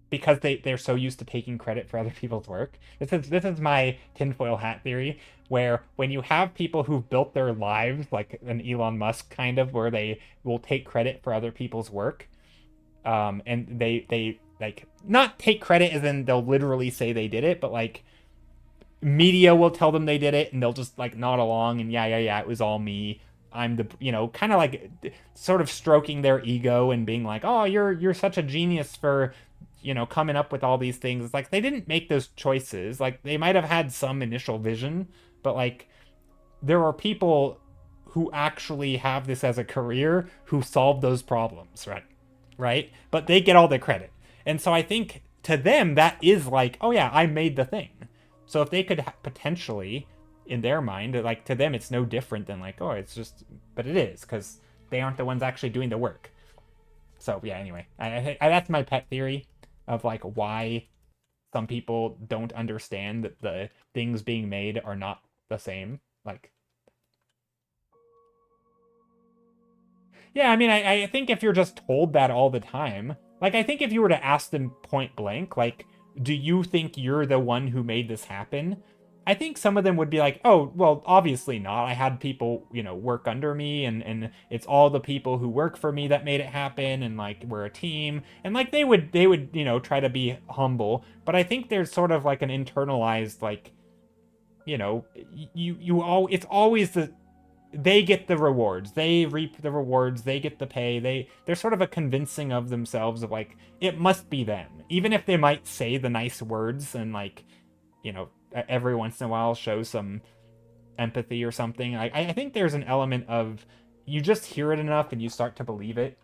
S1: because they're so used to taking credit for other people's work. This is my tinfoil hat theory, where when you have people who've built their lives, like an Elon Musk kind of, where they will take credit for other people's work, and they like, not take credit as in they'll literally say they did it, but like media will tell them they did it and they'll just like nod along and yeah, it was all me. I'm the, kind of like sort of stroking their ego and being like, oh, you're such a genius for, coming up with all these things. It's like they didn't make those choices. Like they might have had some initial vision, but like there are people who actually have this as a career who solve those problems, right? But they get all the credit. And so I think to them that is like, oh yeah, I made the thing. So if they could potentially, in their mind, like to them it's no different than like, oh, it's just, but it is, because they aren't the ones actually doing the work. So yeah, anyway, I that's my pet theory of like why some people don't understand that the things being made are not the same. Like, yeah, I mean, I think if you're just told that all the time, like, I think if you were to ask them point blank, like, do you think you're the one who made this happen? I think some of them would be like, oh, well, obviously not. I had people, work under me, and it's all the people who work for me that made it happen, and like we're a team. And like they would, try to be humble. But I think there's sort of like an internalized, like, it's always they get the rewards. They reap the rewards. They get the pay. They're sort of a convincing of themselves of like, it must be them. Even if they might say the nice words and like, every once in a while show some empathy or something. I think there's an element of you just hear it enough and you start to believe it.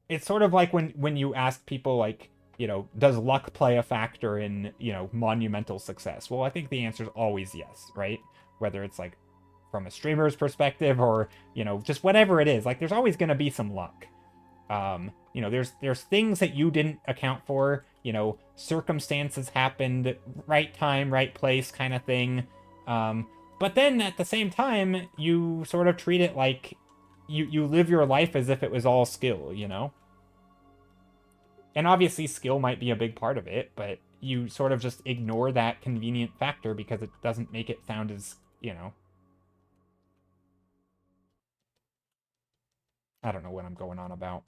S1: It's sort of like when you ask people like, does luck play a factor in, monumental success? Well, I think the answer is always yes, right? Whether it's like from a streamer's perspective or, just whatever it is, like there's always going to be some luck. There's things that you didn't account for, circumstances happened, right time, right place kind of thing. But then at the same time, you sort of treat it like you live your life as if it was all skill, And obviously skill might be a big part of it, but you sort of just ignore that convenient factor because it doesn't make it sound as, I don't know what I'm going on about.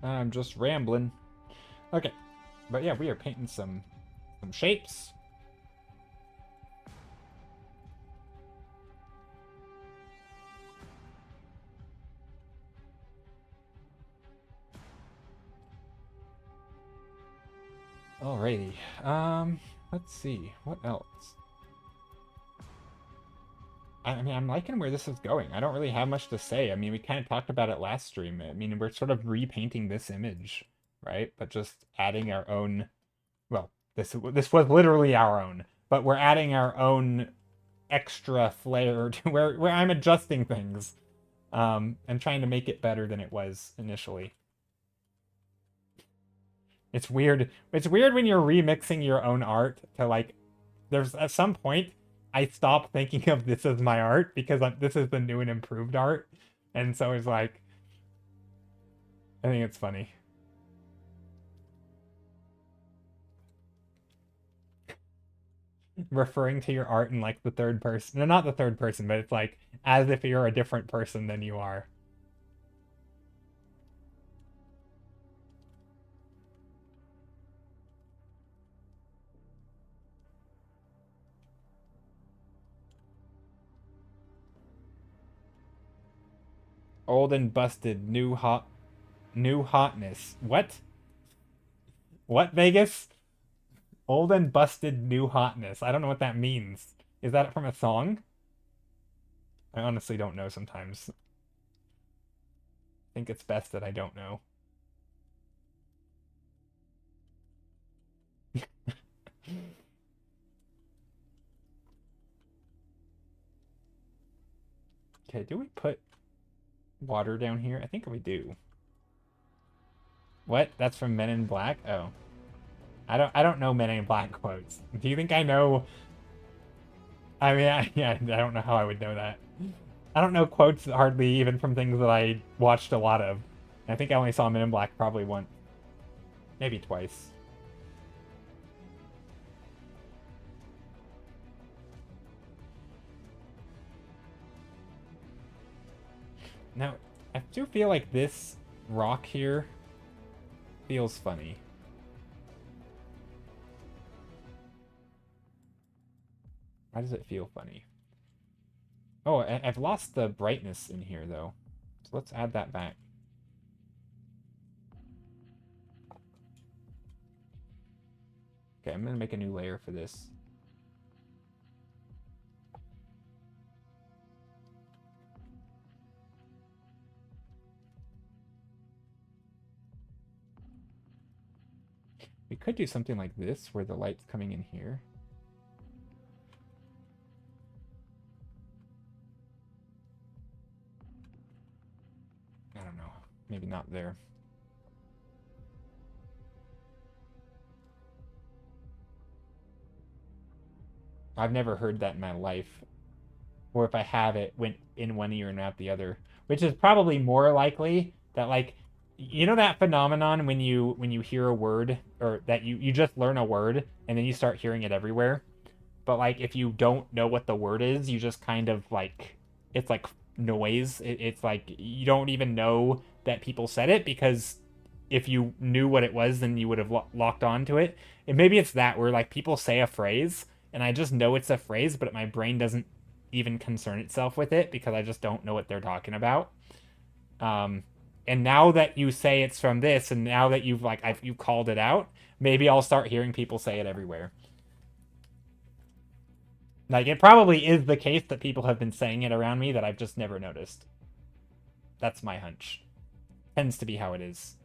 S1: I'm just rambling. Okay. But yeah, we are painting some shapes. Alrighty. Let's see. What else? I mean, I'm liking where this is going. I don't really have much to say. I mean, we kind of talked about it last stream. I mean, we're sort of repainting this image, right? But just adding our own. Well, this was literally our own, but we're adding our own extra flair to where I'm adjusting things, and trying to make it better than it was initially. It's weird. It's weird when you're remixing your own art to like. There's at some point I stopped thinking of this as my art because this is the new and improved art, and so it's like. I think it's funny. Referring to your art in like the third person. No, not the third person, but it's like as if you're a different person than you are. Old and busted, new hotness. What? What, Vegas? Old and busted, new hotness. I don't know what that means. Is that from a song? I honestly don't know sometimes. I think it's best that I don't know. Okay, do we put water down here? I think we do. What? That's from Men in Black? Oh. I don't know Men in Black quotes. Do you think I know? I mean, yeah, I don't know how I would know that. I don't know quotes hardly even from things that I watched a lot of. I think I only saw Men in Black probably once. Maybe twice. Now, I do feel like this rock here feels funny. Why does it feel funny? Oh, I've lost the brightness in here, though. So let's add that back. Okay, I'm going to make a new layer for this. We could do something like this, where the light's coming in here. I don't know. Maybe not there. I've never heard that in my life. Or if I have, it went in one ear and out the other. Which is probably more likely that, like, you know that phenomenon when you hear a word, or that you just learn a word and then you start hearing it everywhere? But like if you don't know what the word is, you just kind of like, it's like noise. It's like you don't even know that people said it, because if you knew what it was, then you would have locked on to it. And maybe it's that where like people say a phrase and I just know it's a phrase, but my brain doesn't even concern itself with it because I just don't know what they're talking about. And now that you say it's from this, and now that you called it out, maybe I'll start hearing people say it everywhere. Like, it probably is the case that people have been saying it around me that I've just never noticed. That's my hunch. Tends to be how it is.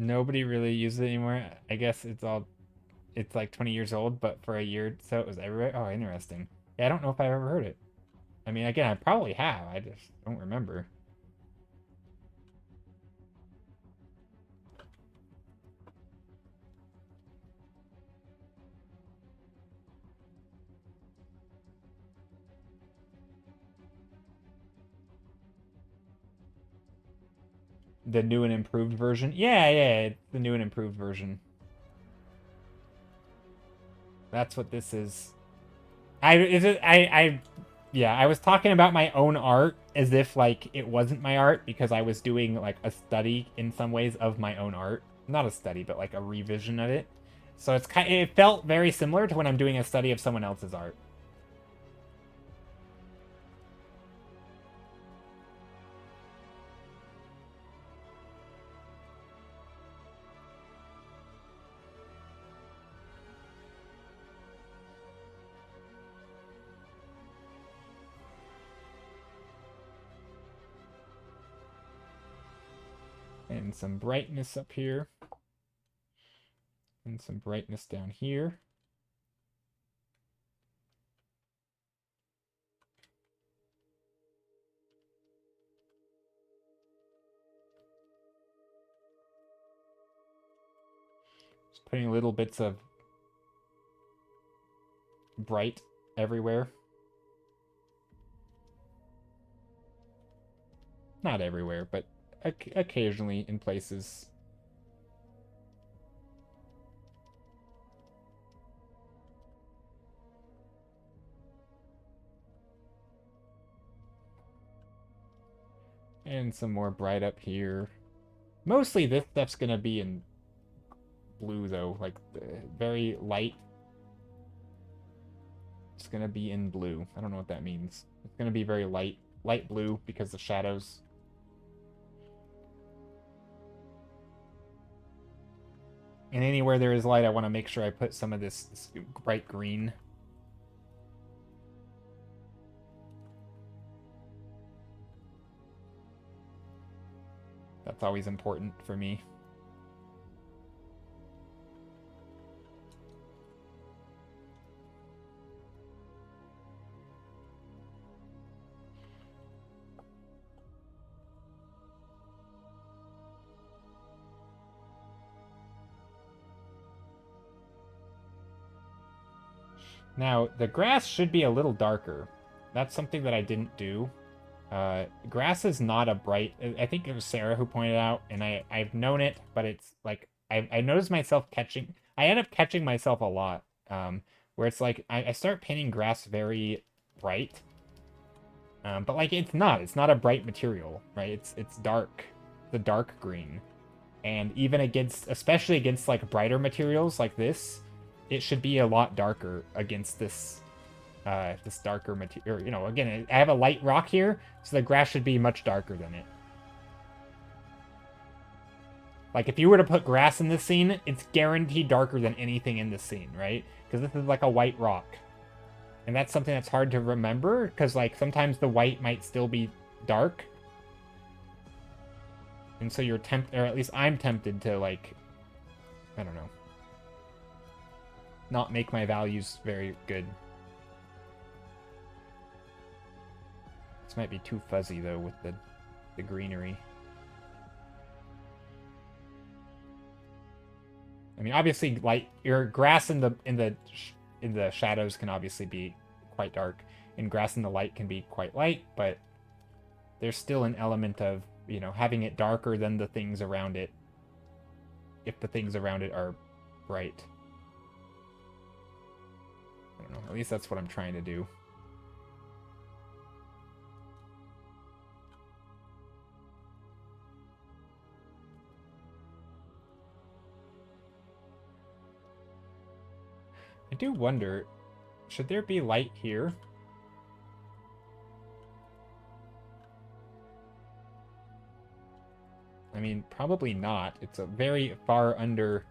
S1: Nobody really uses it anymore. I guess it's like 20 years old, but for a year so it was everywhere. Oh, interesting. Yeah, I don't know if I've ever heard it. I mean, again, I probably have. I just don't remember. The new and improved version. Yeah, yeah, it's the new and improved version. That's what this is. Yeah, I was talking about my own art as if like it wasn't my art because I was doing like a study in some ways of my own art. Not a study, but like a revision of it. So it felt very similar to when I'm doing a study of someone else's art. And some brightness up here. And some brightness down here. Just putting little bits of bright everywhere. Not everywhere, but occasionally in places. And some more bright up here. Mostly this stuff's gonna be in blue though, like very light. It's gonna be in blue. I don't know what that means. It's gonna be very light blue because the shadows. And anywhere there is light, I want to make sure I put some of this bright green. That's always important for me. Now, the grass should be a little darker. That's something that I didn't do. Grass is not a bright... I think it was Sarah who pointed out, and I've known it, but it's like... I noticed myself catching... I end up catching myself a lot, where it's like, I start painting grass very bright. But like, it's not. It's not a bright material, right? It's dark. It's a dark green. And even against... Especially against, like, brighter materials like this, it should be a lot darker against this this darker material. You know, again, I have a light rock here, so the grass should be much darker than it. Like, if you were to put grass in this scene, it's guaranteed darker than anything in this scene, right? Because this is like a white rock. And that's something that's hard to remember, because, like, sometimes the white might still be dark. And so you're or at least I'm tempted to, like, I don't know, not make my values very good. This might be too fuzzy though with the greenery. I mean, obviously, like, your grass in the shadows can obviously be quite dark. and Grass in the Light can be quite light, but there's still an element of, you know, having it darker than the things around it if the things around it are bright. I don't know, at least that's what I'm trying to do. I do wonder, should there be light here? I mean, probably not. It's a very far under...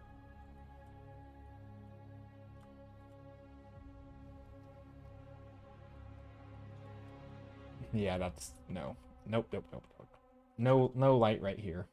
S1: Yeah, that's... No. Nope, nope, nope, nope. No light right here.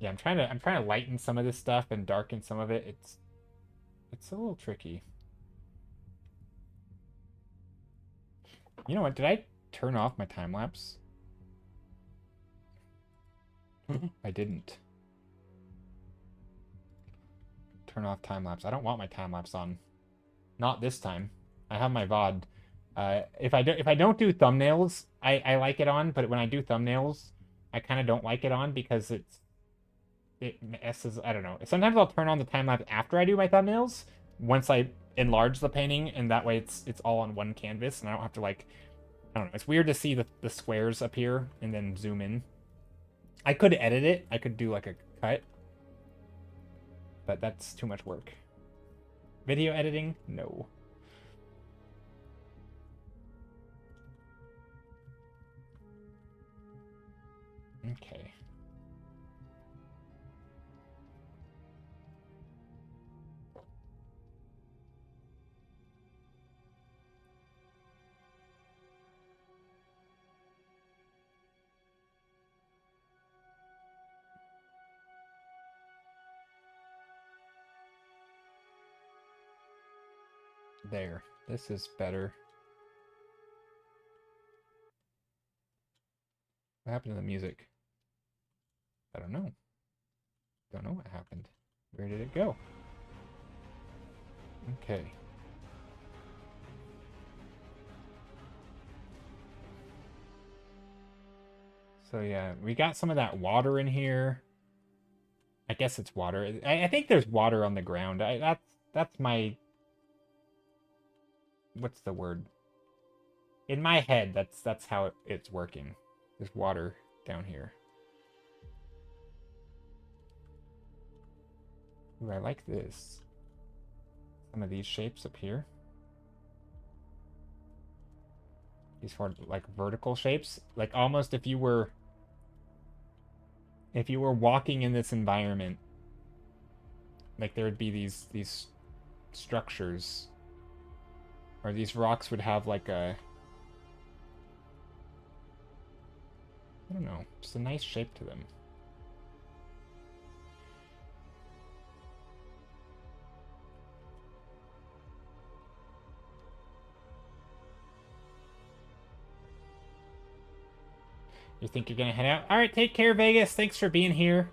S1: Yeah, I'm trying to lighten some of this stuff and darken some of it. It's a little tricky. You know what? Did I turn off my time lapse? I didn't. Turn off time lapse. I don't want my time lapse on. Not this time. I have my VOD. If I don't do thumbnails, I like it on, but when I do thumbnails, I kind of don't like it on because it messes. I don't know. Sometimes I'll turn on the time lapse after I do my thumbnails once I enlarge the painting, and that way it's all on one canvas, and I don't have to like. I don't know. It's weird to see the squares appear and then zoom in. I could edit it. I could do like a cut, but that's too much work. Video editing? No. Okay. There. This is better. What happened to the music? I don't know. Don't know what happened. Where did it go? Okay. So yeah, we got some of that water in here. I guess it's water. I think there's water on the ground. That's my... What's the word? In my head, that's how it's working. There's water down here. Ooh, I like this. Some of these shapes up here. These are like vertical shapes. Like almost if you were walking in this environment, like there would be these structures, or these rocks would have like a, I don't know, just a nice shape to them. You think you're gonna head out? All right, take care, Vegas. Thanks for being here.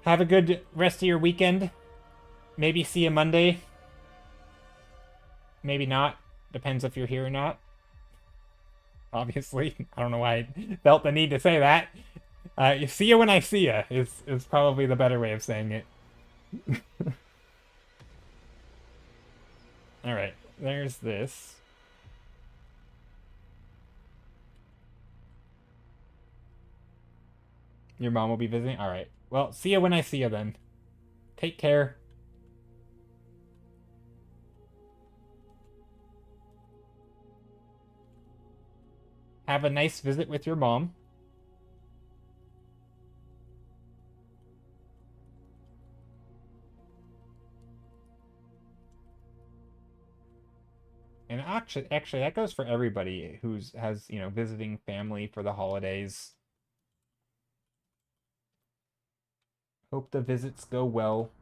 S1: Have a good rest of your weekend. Maybe see you Monday. Maybe not. Depends if you're here or not. Obviously. I don't know why I felt the need to say that. You see you when I see you is probably the better way of saying it. Alright, there's this. Your mom will be visiting? Alright. Well, see you when I see you then. Take care. Have a nice visit with your mom. And actually, that goes for everybody who's has, you know, visiting family for the holidays. Hope the visits go well.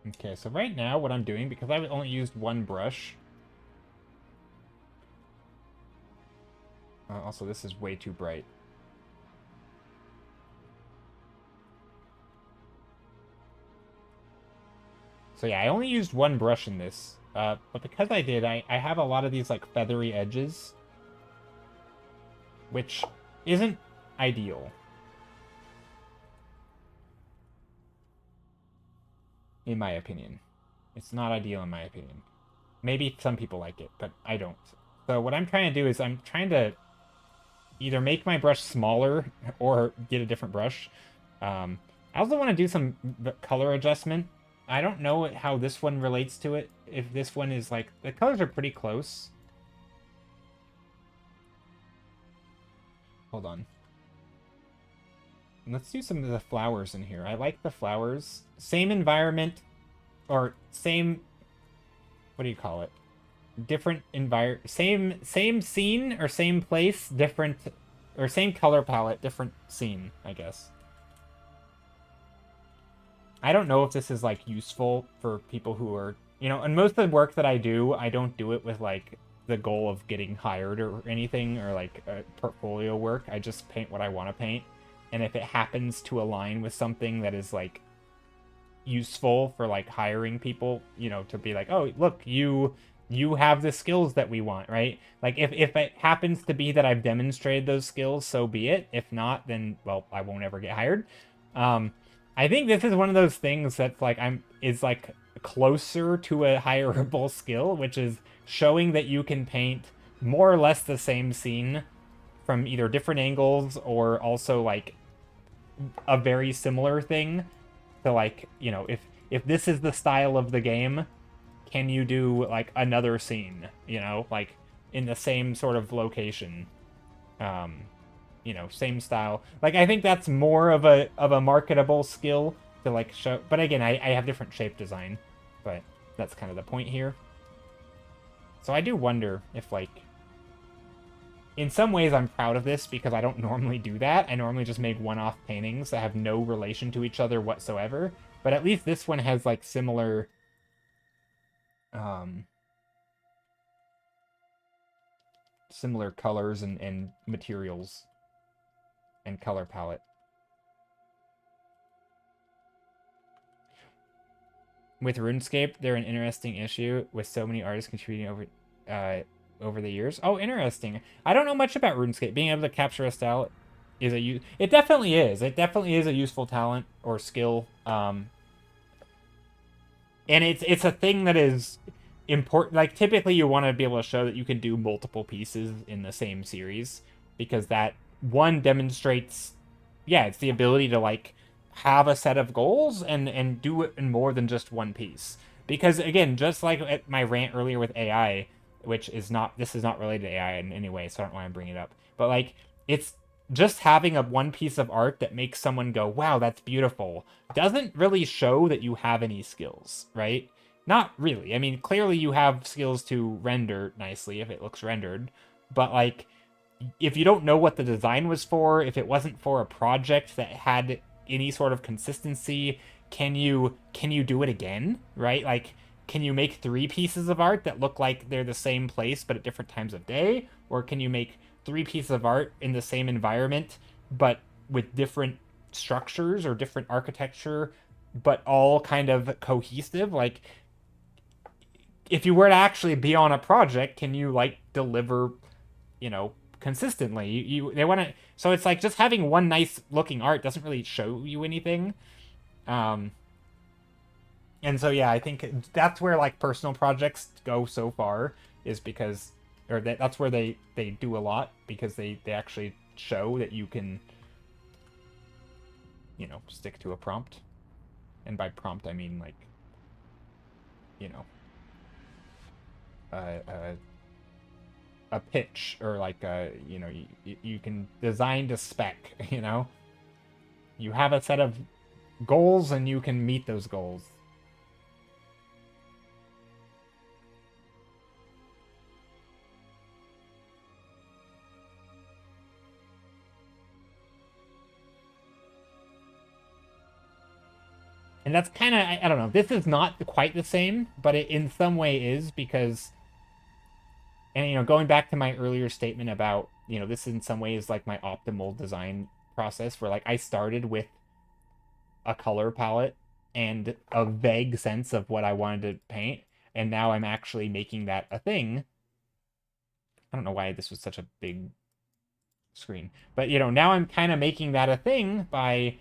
S1: Okay, so right now what I'm doing, because I've only used one brush. Also, this is way too bright. So yeah, I only used one brush in this. But because I did, I have a lot of these like feathery edges, which isn't ideal. In my opinion. It's not ideal in my opinion. Maybe some people like it, but I don't. So what I'm trying to do is I'm trying to either make my brush smaller or get a different brush. I also want to do some color adjustment. I don't know how this one relates to it. If this one is like, the colors are pretty close. Hold on. Let's do some of the flowers in here. I like the flowers. Same environment, or same, what do you call it? Different same scene or same place, different, or same color palette, different scene, I guess. I don't know if this is like useful for people who are, you know, and most of the work that I do, I don't do it with like the goal of getting hired or anything, or like portfolio work. I just paint what I want to paint. And if it happens to align with something that is like useful for like hiring people, you know, to be like, oh, look, you have the skills that we want, right? Like if it happens to be that I've demonstrated those skills, so be it. If not, then well, I won't ever get hired. I think this is one of those things that's like is like closer to a hireable skill, which is showing that you can paint more or less the same scene from either different angles or also like a very similar thing. So like, you know, if this is the style of the game, can you do like another scene, you know, like in the same sort of location? You know, same style. Like I think that's more of a marketable skill to like show, but again, I have different shape design, but that's kind of the point here. So I do wonder if like in some ways I'm proud of this because I don't normally do that. I normally just make one-off paintings that have no relation to each other whatsoever, but at least this one has like similar similar colors and materials and color palette. With RuneScape, they're an interesting issue with so many artists contributing over the years. Oh, interesting. I don't know much about RuneScape. Being able to capture a style is it definitely is. It definitely is a useful talent or skill. And it's a thing that is important. Like typically you want to be able to show that you can do multiple pieces in the same series, because that one demonstrates, yeah, it's the ability to like have a set of goals and do it in more than just one piece. Because again, just like at my rant earlier with AI, which is not, this is not related to AI in any way, so I don't know why I'm bringing it up. But like, it's just having a one piece of art that makes someone go, wow, that's beautiful, doesn't really show that you have any skills, right? Not really. I mean, clearly you have skills to render nicely if it looks rendered, but like, if you don't know what the design was for, if it wasn't for a project that had any sort of consistency, can you do it again, right? Like, can you make 3 pieces of art that look like they're the same place but at different times of day? Or can you make 3 pieces of art in the same environment but with different structures or different architecture, but all kind of cohesive? Like, if you were to actually be on a project, can you like deliver, you know, consistently? They want to, so it's like just having one nice looking art doesn't really show you anything. And so yeah, I think that's where like personal projects go so far, is because, or that's where they do a lot, because they actually show that you can you know, stick to a prompt. And by prompt, I mean, like, you know, a pitch, or like you know, you can design to spec, you know. You have a set of goals and you can meet those goals. And that's kind of, I don't know, this is not quite the same, but it in some way is, because, and you know, going back to my earlier statement about, you know, this in some ways like my optimal design process, where like I started with a color palette and a vague sense of what I wanted to paint, and now I'm actually making that a thing. I don't know why this was such a big screen, but you know, now I'm kind of making that a thing by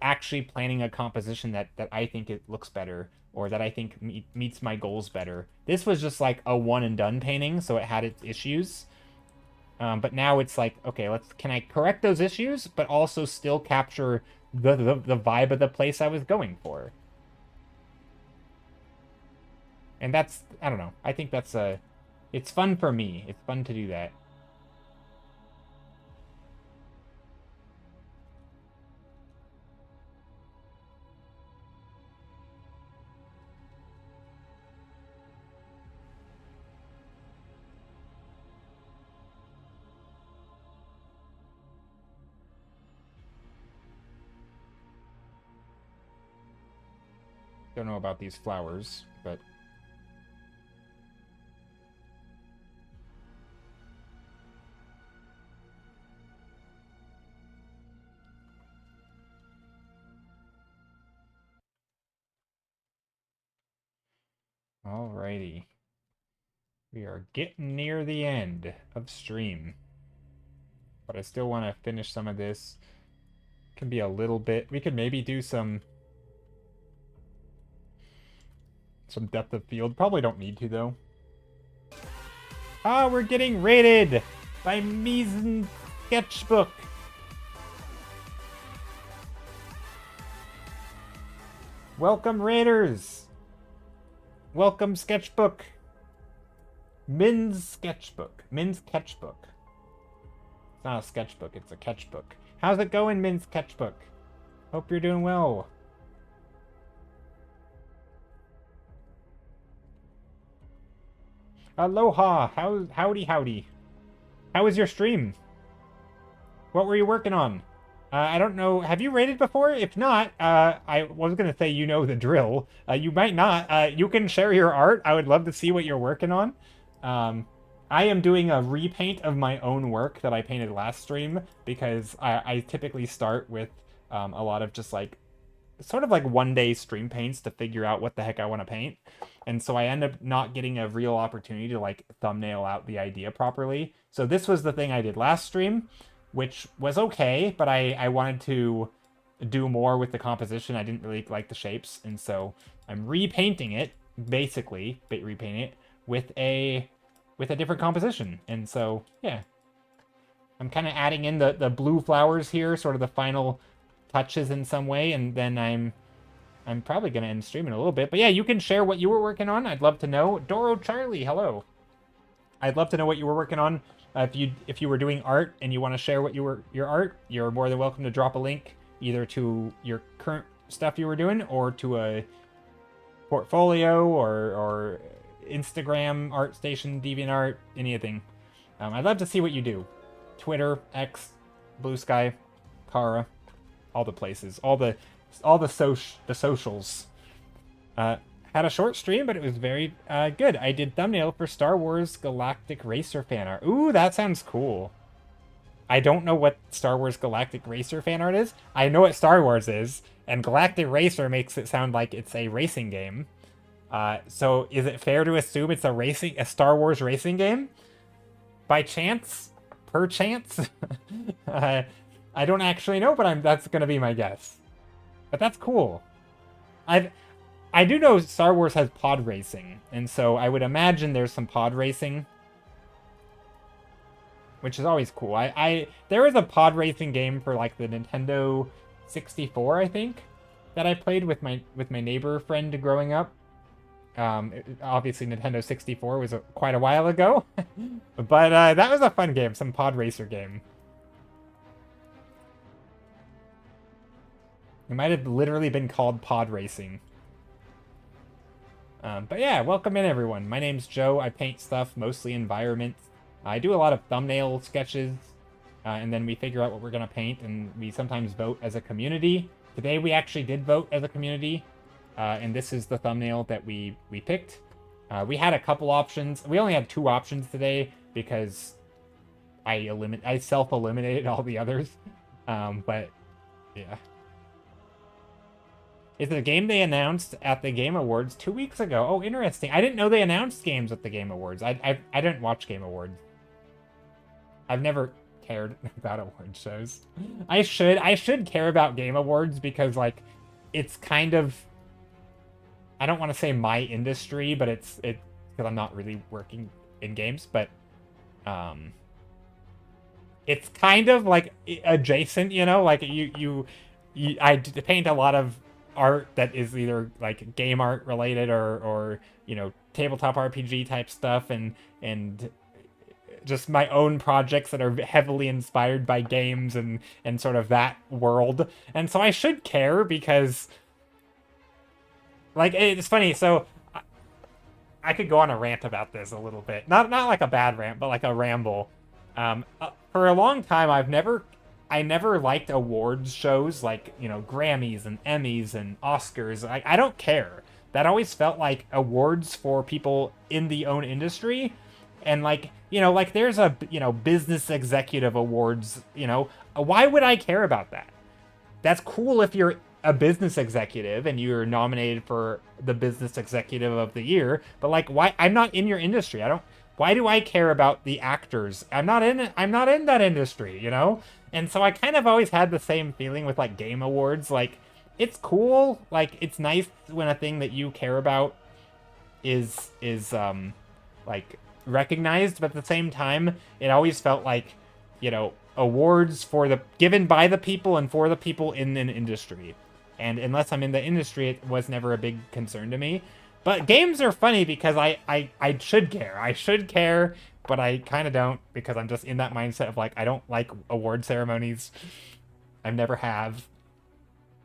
S1: actually planning a composition that I think it looks better, or that I think meets my goals better. This was just like a one and done painting, so it had its issues. But now it's like, okay, can I correct those issues, but also still capture the vibe of the place I was going for? And that's, I don't know, I think that's it's fun for me. It's fun to do that. Don't know about these flowers, but alrighty. We are getting near the end of stream, but I still want to finish some of this. Can be a little bit. We could maybe do some depth of field. Probably don't need to though. Ah, we're getting raided by Miesen Sketchbook. Welcome, raiders. Welcome, Sketchbook. Min's Sketchbook. Min's Sketchbook. It's not a sketchbook, it's a catchbook. How's it going, Min's Sketchbook? Hope you're doing well. Aloha. Howdy. How was your stream? What were you working on? I don't know. Have you raided before? If not, I was going to say you know the drill. You might not. You can share your art. I would love to see what you're working on. I am doing a repaint of my own work that I painted last stream, because I typically start with a lot of just like sort of like one-day stream paints to figure out what the heck I want to paint. And so I end up not getting a real opportunity to like thumbnail out the idea properly. So this was the thing I did last stream, which was okay, but I wanted to do more with the composition. I didn't really like the shapes, and so I'm repainting it, basically, repainting it with a different composition. And so, yeah. I'm kind of adding in the blue flowers here, sort of the final touches in some way, and then I'm probably going to end streaming a little bit. But yeah, you can share what you were working on. I'd love to know. Doro Charlie, hello. I'd love to know what you were working on. If you were doing art and you want to share your art, you're more than welcome to drop a link either to your current stuff you were doing, or to a portfolio, or Instagram, ArtStation, DeviantArt, anything. I'd love to see what you do. Twitter, X, Blue Sky, Kara, all the places, all the socials. Had a short stream, but it was very good. I did thumbnail for Star Wars Galactic Racer fan art. Ooh, that sounds cool. I don't know what Star Wars Galactic Racer fan art is. I know what Star Wars is, and Galactic Racer makes it sound like it's a racing game. So is it fair to assume it's a Star Wars racing game? By chance? Perchance? I don't actually know, but that's gonna be my guess. But that's cool. I do know Star Wars has pod racing, and so I would imagine there's some pod racing, which is always cool. There is a pod racing game for like the Nintendo 64, I think, that I played with my neighbor friend growing up. Obviously Nintendo 64 was quite a while ago, but that was a fun game, some pod racer game. It might have literally been called pod racing. But yeah, welcome in everyone. My name's Joe. I paint stuff, mostly environments. I do a lot of thumbnail sketches, and then we figure out what we're gonna paint, and we sometimes vote as a community. Today we actually did vote as a community, and this is the thumbnail that we picked. We had a couple options. We only had 2 options today because I self-eliminated all the others. But yeah. It's a game they announced at the Game Awards 2 weeks ago. Oh, interesting. I didn't know they announced games at the Game Awards. I didn't watch Game Awards. I've never cared about award shows. I should care about Game Awards because, like, it's kind of, I don't want to say my industry, but it's because I'm not really working in games, but it's kind of like adjacent, you know, like I paint a lot of art that is either like game art related or you know, tabletop RPG type stuff, and just my own projects that are heavily inspired by games and sort of that world. And so I should care because, like, it's funny. So I could go on a rant about this a little bit, not like a bad rant, but like a ramble. For a long time, I never liked awards shows like, you know, Grammys and Emmys and Oscars. I don't care. That always felt like awards for people in the own industry. And like, you know, like there's a, you know, business executive awards, you know, why would I care about that? That's cool if you're a business executive and you're nominated for the business executive of the year, but like, why? I'm not in your industry. Why do I care about the actors? I'm not in that industry, you know? And so I kind of always had the same feeling with like game awards. Like, it's cool, like it's nice when a thing that you care about is like recognized, but at the same time, it always felt like, you know, awards given by the people and for the people in an industry. And unless I'm in the industry, it was never a big concern to me. But games are funny because I should care. I should care, but I kind of don't because I'm just in that mindset of like, I don't like award ceremonies. I never have.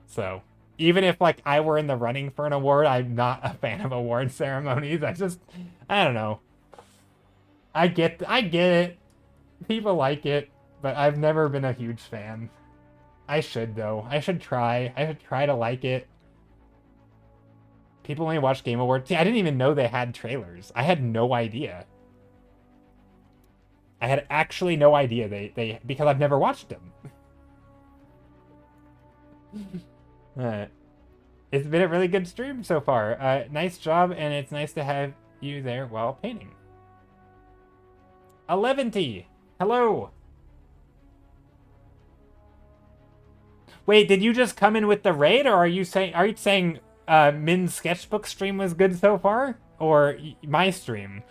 S1: So even if like I were in the running for an award, I'm not a fan of award ceremonies. I don't know. I get it. People like it, but I've never been a huge fan. I should though. I should try to like it. People only watch Game Awards. See, I didn't even know they had trailers. I had no idea. I had actually no idea they because I've never watched them. It's been a really good stream so far. Nice job, and it's nice to have you there while painting. 11T, hello. Wait, did you just come in with the raid, or are you saying Min's sketchbook stream was good so far, or my stream?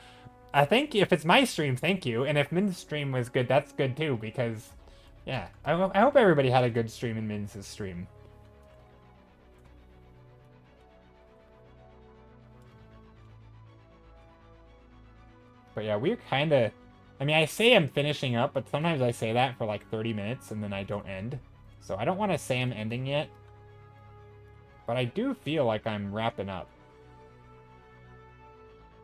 S1: I think if it's my stream, thank you, and if Min's stream was good, that's good too, because yeah, I hope everybody had a good stream in Min's stream. But yeah, we're kind of, I mean, I say I'm finishing up, but sometimes I say that for like 30 minutes and then I don't end. So I don't want to say I'm ending yet. But I do feel like I'm wrapping up.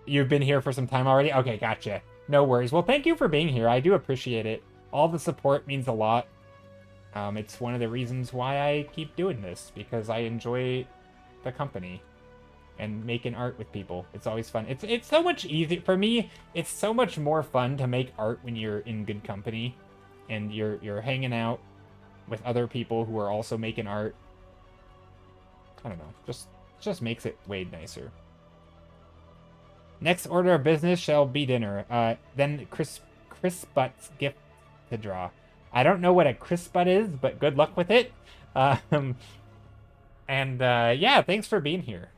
S1: You've been here for some time already? Okay, gotcha. No worries. Well, thank you for being here. I do appreciate it. All the support means a lot. It's one of the reasons why I keep doing this, because I enjoy the company and making art with people. It's always fun. It's so much easier for me. It's so much more fun to make art when you're in good company and you're hanging out with other people who are also making art. I don't know. Just makes it way nicer. Next order of business shall be dinner. Then Chris Butt's gift to draw. I don't know what a Chris Butt is, but good luck with it. Yeah, thanks for being here.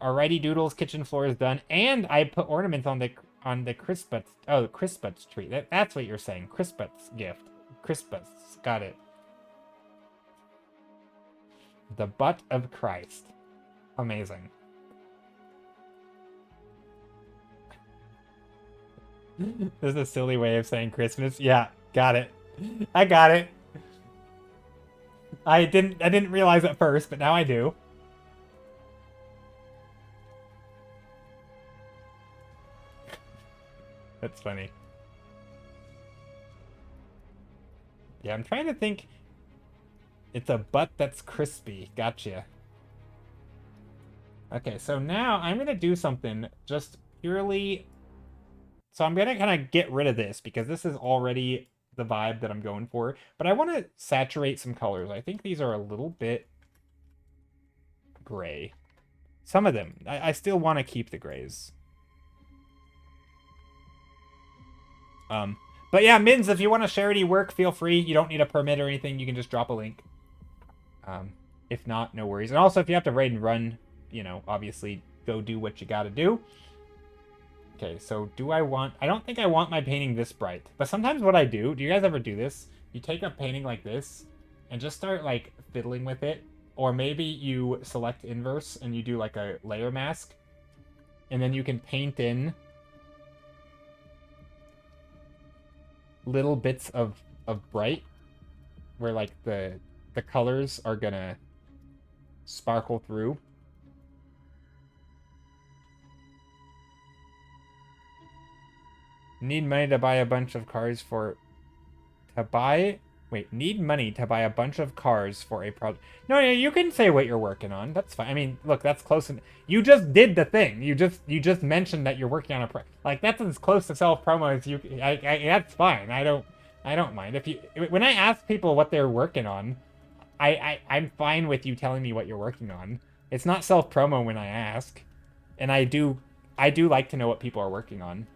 S1: Alrighty, Doodles, kitchen floor is done, and I put ornaments on the Chris Butt's. Oh, the Chris Butt's tree. That's what you're saying. Chris Butt's gift. Chris Butt's. Got it. The butt of Christ. Amazing. This is a silly way of saying Christmas. Yeah, got it. I got it. I didn't realize at first, but now I do. That's funny. Yeah, I'm trying to think. It's a butt that's crispy. Gotcha. Okay, so now I'm going to do something just purely... So I'm going to kind of get rid of this because this is already the vibe that I'm going for. But I want to saturate some colors. I think these are a little bit gray. Some of them. I still want to keep the grays. But yeah, Mins, if you want to charity work, feel free. You don't need a permit or anything. You can just drop a link. If not, no worries. And also, if you have to raid and run, you know, obviously go do what you gotta do. Okay, so do I want... I don't think I want my painting this bright. But sometimes what I do you guys ever do this? You take a painting like this and just start, like, fiddling with it. Or maybe you select inverse and you do, like, a layer mask. And then you can paint in little bits of bright where, like, the colors are gonna sparkle through. Need money to buy a bunch of cars for... need money to buy a bunch of cars for a project. No, you can say what you're working on. That's fine. I mean, look, that's close. You just did the thing. You just mentioned that you're working on a like that's as close to self promo as you. That's fine. I don't mind if you. When I ask people what they're working on, I'm fine with you telling me what you're working on. It's not self promo when I ask, and I do like to know what people are working on.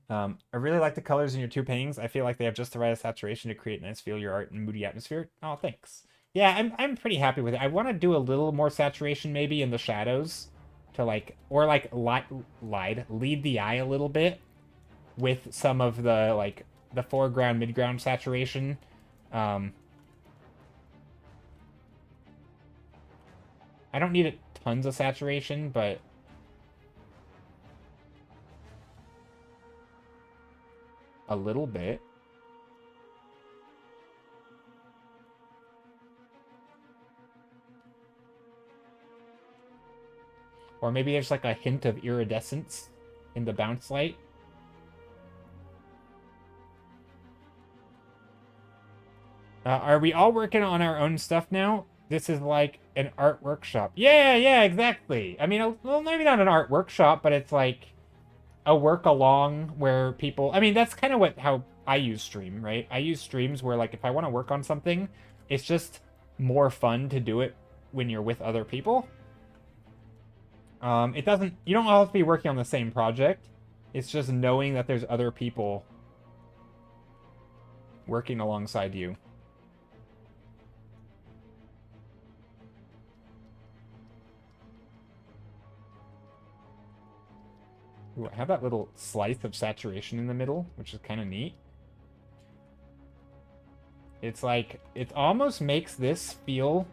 S1: I really like the colors in your two paintings. I feel like they have just the right saturation to create nice feel your art and moody atmosphere. Oh, thanks. Yeah, I'm pretty happy with it. I want to do a little more saturation maybe in the shadows to like, or like lead the eye a little bit with some of the like the foreground, midground saturation. I don't need it tons of saturation, but a little bit. Or maybe there's like a hint of iridescence in the bounce light. Are we all working on our own stuff now? This is like an art workshop. Yeah, exactly. I mean, well, maybe not an art workshop, but it's like a work along where people... I mean, that's kind of how I use stream, right? I use streams where, like, if I want to work on something, it's just more fun to do it when you're with other people. It doesn't... You don't all have to be working on the same project. It's just knowing that there's other people working alongside you. Ooh, I have that little slice of saturation in the middle, which is kind of neat. It's like, it almost makes this feel...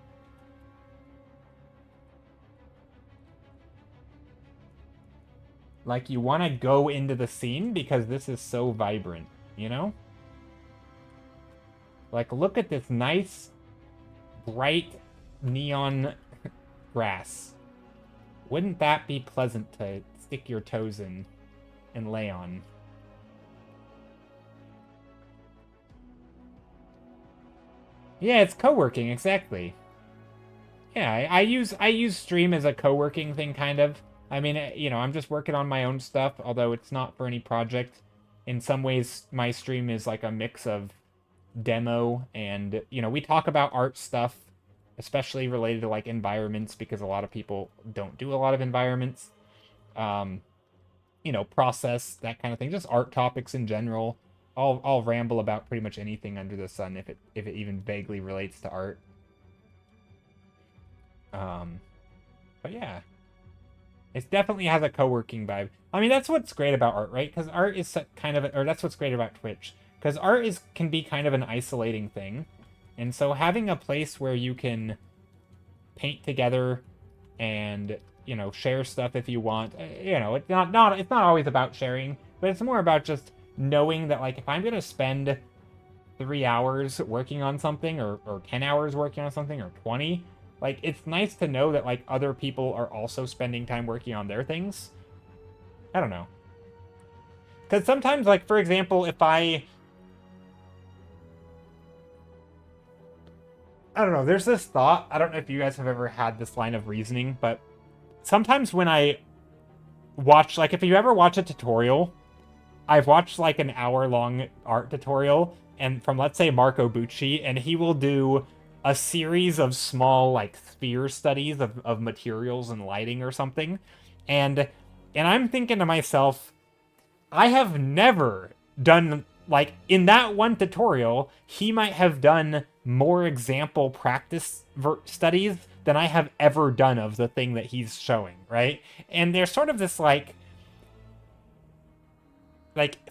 S1: like you want to go into the scene because this is so vibrant, you know? Like, look at this nice, bright, neon grass. Wouldn't that be pleasant to stick your toes in and lay on? Yeah, it's co-working, exactly. Yeah, I use stream as a co-working thing, kind of. I mean, you know, I'm just working on my own stuff, although it's not for any project. In some ways, my stream is like a mix of demo and, you know, we talk about art stuff, especially related to, like, environments, because a lot of people don't do a lot of environments. You know, process, that kind of thing. Just art topics in general. I'll ramble about pretty much anything under the sun if it even vaguely relates to art. But yeah. It definitely has a co-working vibe. I mean, that's what's great about art, right? Because art is kind of, or that's what's great about Twitch. Because art can be kind of an isolating thing, and so having a place where you can paint together and share stuff if you want. It's not always about sharing, but it's more about just knowing that like if I'm gonna spend 3 hours working on something or 10 hours working on something or 20, like it's nice to know that like other people are also spending time working on their things. I don't know. Because sometimes, like, for example, if I don't know, there's this thought, I don't know if you guys have ever had this line of reasoning, but sometimes when I watch, like, if you ever watch a tutorial, I've watched like an hour-long art tutorial, and from, let's say, Marco Bucci, and he will do a series of small, like, sphere studies of materials and lighting or something, and I'm thinking to myself, I have never done, like, in that one tutorial, he might have done more example practice studies than I have ever done of the thing that he's showing, right? And there's sort of this, like,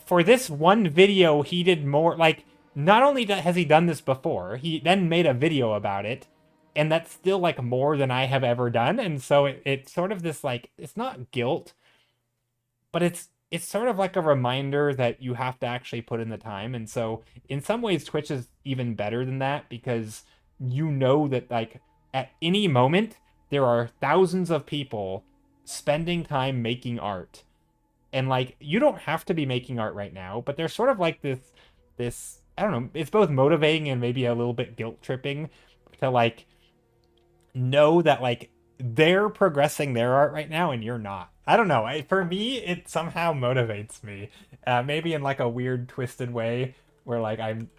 S1: for this one video, he did more, like, not only has he done this before, he then made a video about it, and that's still, like, more than I have ever done, and so it's sort of this, like, it's not guilt, but it's sort of like a reminder that you have to actually put in the time. And so in some ways Twitch is even better than that, because you know that like at any moment there are thousands of people spending time making art. And like you don't have to be making art right now, but there's sort of like this I don't know, it's both motivating and maybe a little bit guilt tripping to like know that like they're progressing their art right now and you're not. I don't know. For me, it somehow motivates me. Maybe in like a weird, twisted way where like I'm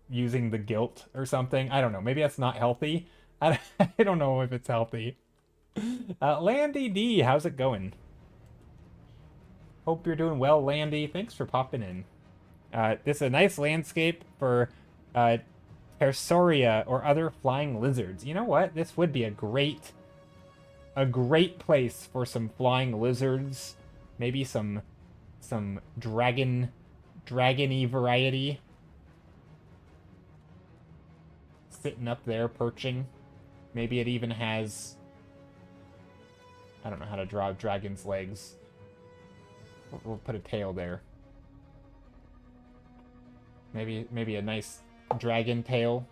S1: using the guilt or something. I don't know. Maybe that's not healthy. I don't know if it's healthy. Landy D, how's it going? Hope you're doing well, Landy. Thanks for popping in. This is a nice landscape for Tersoria or other flying lizards. You know what? This would be a great place for some flying lizards, maybe some dragony variety sitting up there perching. Maybe it even has, I don't know how to draw dragon's legs. We'll put a tail there. Maybe a nice dragon tail.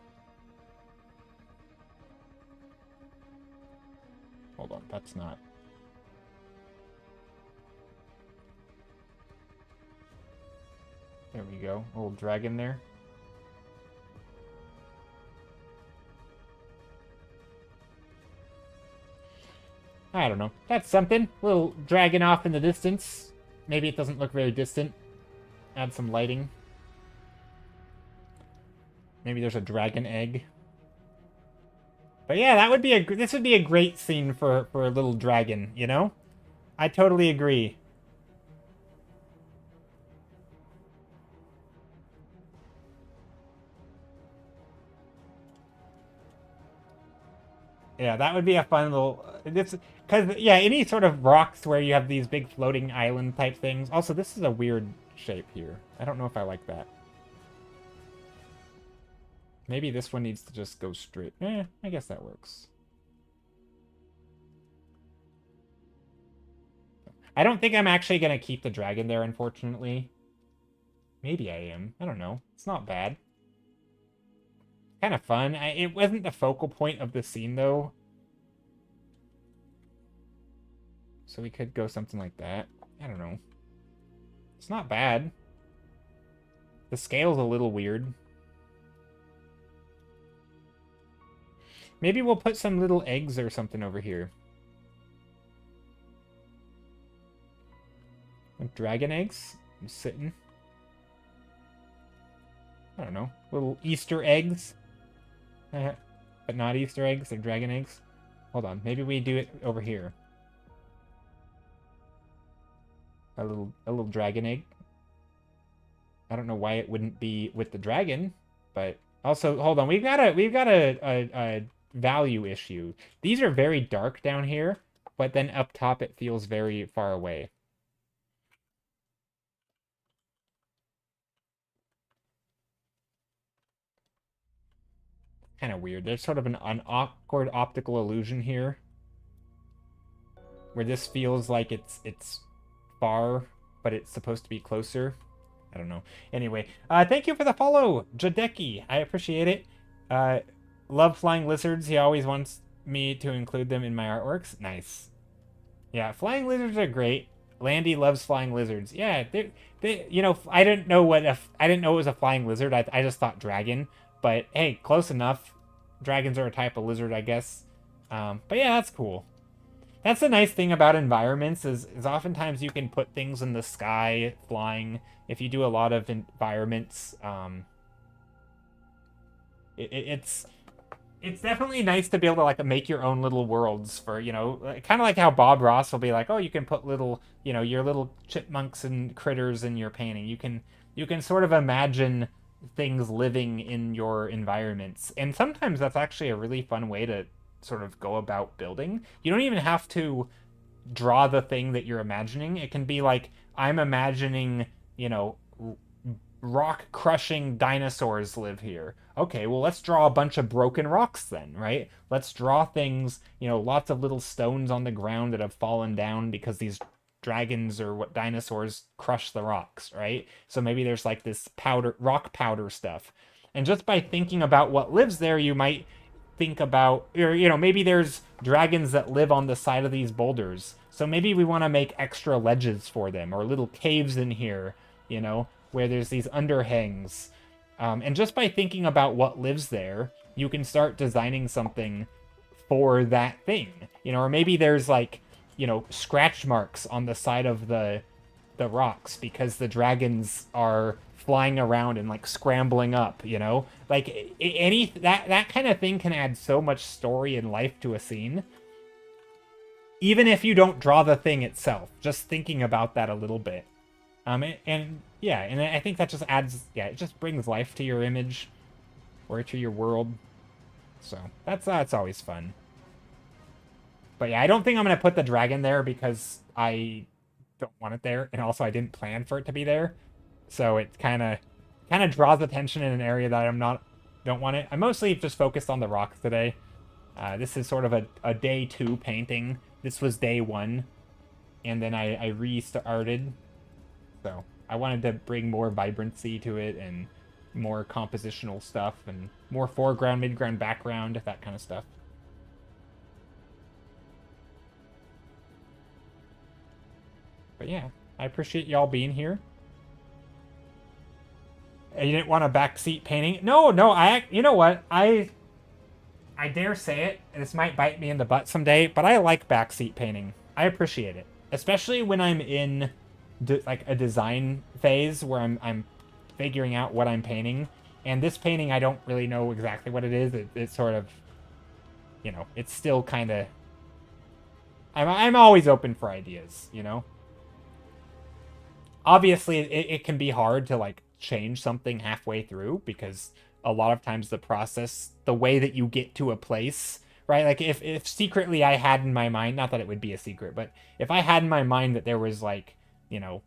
S1: Hold on, that's not. There we go. A little dragon there. I don't know. That's something. Little dragon off in the distance. Maybe it doesn't look very distant. Add some lighting. Maybe there's a dragon egg. But yeah, that would be this would be a great scene for a little dragon, you know? I totally agree. Yeah, that would be a fun little this because yeah, any sort of rocks where you have these big floating island type things. Also, this is a weird shape here. I don't know if I like that. Maybe this one needs to just go straight. I guess that works. I don't think I'm actually going to keep the dragon there, unfortunately. Maybe I am. I don't know. It's not bad. Kind of fun. It wasn't the focal point of the scene, though. So we could go something like that. I don't know. It's not bad. The scale's a little weird. Maybe we'll put some little eggs or something over here. Like dragon eggs? I'm sitting. I don't know. Little Easter eggs. But not Easter eggs, they're dragon eggs. Hold on, maybe we do it over here. A little dragon egg. I don't know why it wouldn't be with the dragon, but also hold on, we've got a value issue. These are very dark down here, but then up top it feels very far away. Kind of weird. There's sort of an awkward optical illusion here, where this feels like it's far, but it's supposed to be closer. I don't know. Anyway, thank you for the follow, Jadeki. I appreciate it. Love flying lizards. He always wants me to include them in my artworks. Nice. Yeah, flying lizards are great. Landy loves flying lizards. Yeah, they you know, I didn't know it was a flying lizard. I just thought dragon. But hey, close enough. Dragons are a type of lizard, I guess. But yeah, that's cool. That's the nice thing about environments is oftentimes you can put things in the sky flying. If you do a lot of environments, it's definitely nice to be able to like make your own little worlds for, you know, kind of like how Bob Ross will be like, oh, you can put little, you know, your little chipmunks and critters in your painting. You can sort of imagine things living in your environments. And sometimes that's actually a really fun way to sort of go about building. You don't even have to draw the thing that you're imagining. It can be like, I'm imagining, you know, rock crushing dinosaurs live here. Okay, well, let's draw a bunch of broken rocks then, right? Let's draw things, you know, lots of little stones on the ground that have fallen down because these dragons or what dinosaurs crush the rocks, right? So maybe there's like this rock powder stuff. And just by thinking about what lives there, you might think about, or, you know, maybe there's dragons that live on the side of these boulders. So maybe we want to make extra ledges for them or little caves in here, you know, where there's these underhangs. And just by thinking about what lives there, you can start designing something for that thing, you know, or maybe there's like, you know, scratch marks on the side of the rocks because the dragons are flying around and like scrambling up, you know, like that kind of thing can add so much story and life to a scene, even if you don't draw the thing itself. Just thinking about that a little bit, and yeah, and I think that just adds, yeah, it just brings life to your image or to your world. So that's always fun. But yeah, I don't think I'm gonna put the dragon there because I don't want it there, and also I didn't plan for it to be there. So it kind of draws attention in an area that don't want it. I'm mostly just focused on the rocks today. This is sort of a day 2 painting. This was day 1, and then I restarted. So I wanted to bring more vibrancy to it and more compositional stuff and more foreground, midground, background, that kind of stuff. But yeah, I appreciate y'all being here. You didn't want a backseat painting? No, you know what? I dare say it, and this might bite me in the butt someday, but I like backseat painting. I appreciate it. Especially when I'm in like a design phase where I'm figuring out what I'm painting. And this painting, I don't really know exactly what it is. It's sort of, you know, it's still kind of... I'm always open for ideas, you know? Obviously, it can be hard to, like, change something halfway through because a lot of times the process, the way that you get to a place, right? Like if secretly I had in my mind, not that it would be a secret, but if I had in my mind that there was like, you know,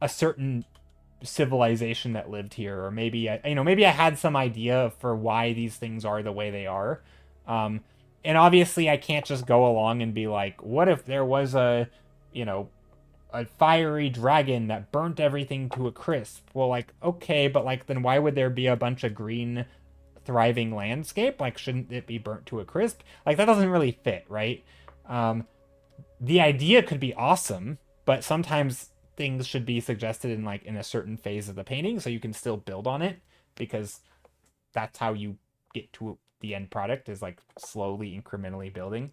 S1: a certain civilization that lived here, or maybe maybe I had some idea for why these things are the way they are. And obviously I can't just go along and be like, what if there was a fiery dragon that burnt everything to a crisp? Well, like, okay, but like, then why would there be a bunch of green thriving landscape? Like, shouldn't it be burnt to a crisp? Like, that doesn't really fit, right? The idea could be awesome, but sometimes things should be suggested in like in a certain phase of the painting so you can still build on it, because that's how you get to the end product, is like slowly incrementally building.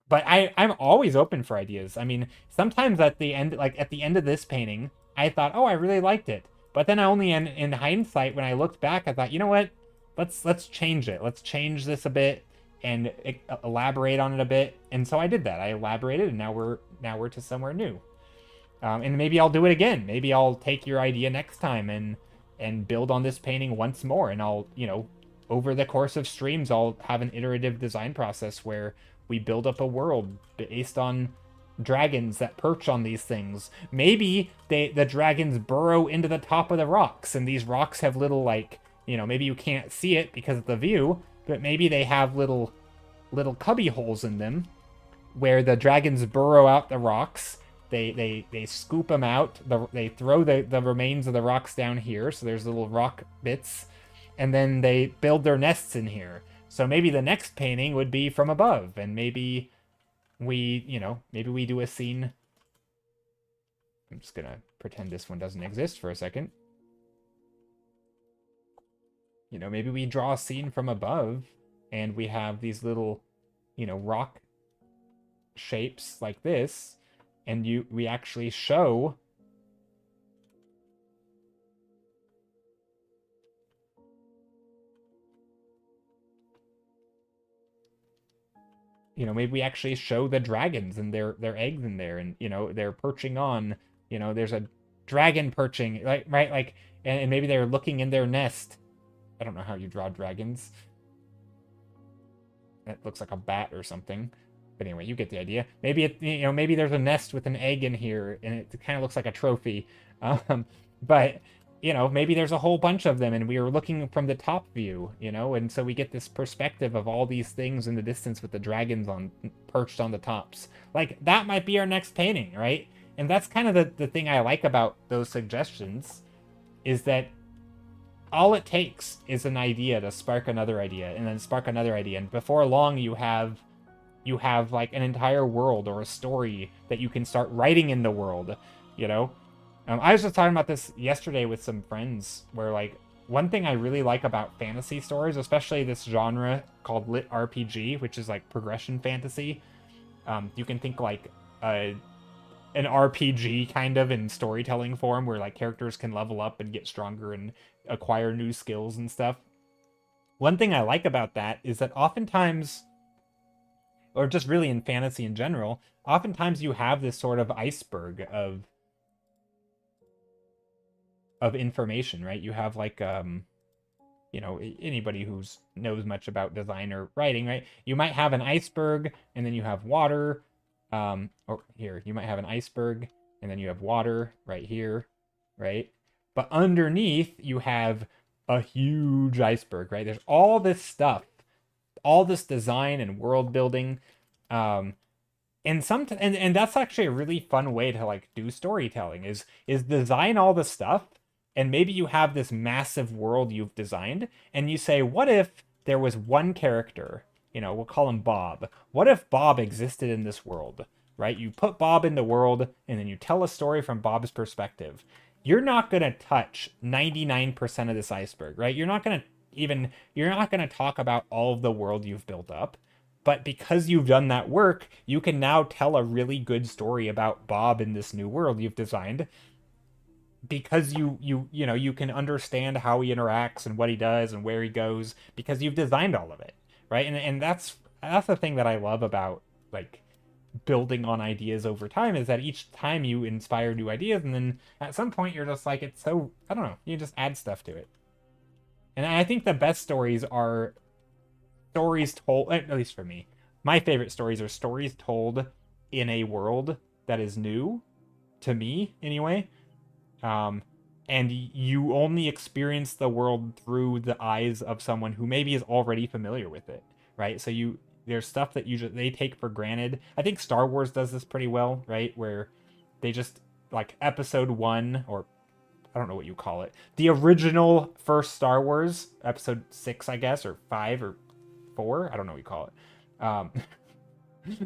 S1: But I'm always open for ideas. I mean, sometimes at the end of this painting, I thought, oh, I really liked it. But then I only in hindsight, when I looked back, I thought, you know what? Let's change it. Let's change this a bit and elaborate on it a bit. And so I did that. I elaborated, and now we're to somewhere new. And maybe I'll do it again. Maybe I'll take your idea next time and build on this painting once more, and I'll, over the course of streams, I'll have an iterative design process where we build up a world based on dragons that perch on these things. Maybe the dragons burrow into the top of the rocks, and these rocks have little, like, you know, maybe you can't see it because of the view, but maybe they have little cubby holes in them where the dragons burrow out the rocks. They scoop them out. They throw the remains of the rocks down here, so there's little rock bits, and then they build their nests in here. So maybe the next painting would be from above, and maybe we, you know, maybe we do a scene. I'm just gonna pretend this one doesn't exist for a second. You know, maybe we draw a scene from above, and we have these little, you know, rock shapes like this, and we actually show you know, maybe we actually show the dragons and their eggs in there, and, you know, they're perching on, you know, there's a dragon perching, like, right, like, and maybe they're looking in their nest. I don't know how you draw dragons. That looks like a bat or something. But anyway, you get the idea. Maybe it, you know, maybe there's a nest with an egg in here, and it kind of looks like a trophy. But you know, maybe there's a whole bunch of them, and we were looking from the top view, you know, and so we get this perspective of all these things in the distance with the dragons on perched on the tops. Like, that might be our next painting, right? And that's kind of the thing I like about those suggestions, is that all it takes is an idea to spark another idea, and then spark another idea, and before long you have like an entire world or a story that you can start writing in the world, you know? I was just talking about this yesterday with some friends, where, like, one thing I really like about fantasy stories, especially this genre called lit RPG, which is like progression fantasy. You can think like an RPG kind of in storytelling form, where like characters can level up and get stronger and acquire new skills and stuff. One thing I like about that is that oftentimes, or just really in fantasy in general, oftentimes you have this sort of iceberg of information, right? You have like, you know, anybody who's knows much about design or writing, right? You might have an iceberg, and then you have water, or here, you might have an iceberg, and then you have water right here, right? But underneath, you have a huge iceberg, right? There's all this stuff, all this design and world building, and that's actually a really fun way to like do storytelling, is design all the stuff, and maybe you have this massive world you've designed, and you say, what if there was one character, you know, we'll call him Bob. What if Bob existed in this world, right? You put Bob in the world, and then you tell a story from Bob's perspective. You're not going to touch 99% of this iceberg, right? You're not going to talk about all of the world you've built up. But because you've done that work, you can now tell a really good story about Bob in this new world you've designed, because you know, you can understand how he interacts and what he does and where he goes, because you've designed all of it, right? And that's the thing that I love about like building on ideas over time, is that each time you inspire new ideas, and then at some point you're just like, it's so, I don't know, you just add stuff to it. And I think the best stories are stories told, at least for me, my favorite stories are stories told in a world that is new to me anyway. And you only experience the world through the eyes of someone who maybe is already familiar with it, right? So there's stuff that they take for granted. I think Star Wars does this pretty well, right? Where they just, like, episode 1, or I don't know what you call it, the original first Star Wars, episode 6, I guess, or 5 or 4, I don't know what you call it.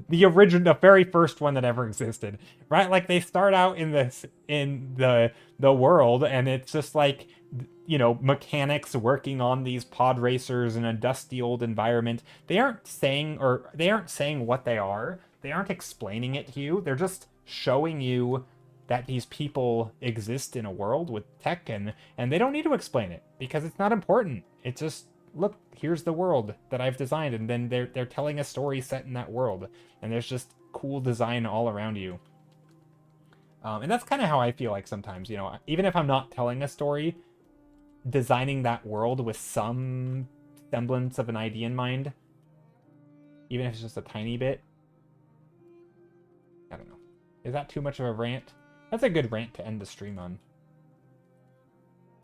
S1: The very first one that ever existed, right? Like, they start out in the world, and it's just like, you know, mechanics working on these pod racers in a dusty old environment. They aren't saying what they are. They aren't explaining it to you. They're just showing you that these people exist in a world with tech, and they don't need to explain it, because it's not important. It's just, look, here's the world that I've designed, and then they're telling a story set in that world, and there's just cool design all around you. And that's kind of how I feel like sometimes, you know, even if I'm not telling a story, designing that world with something semblance of an idea in mind, even if it's just a tiny bit. I don't know. Is that too much of a rant? That's a good rant to end the stream on.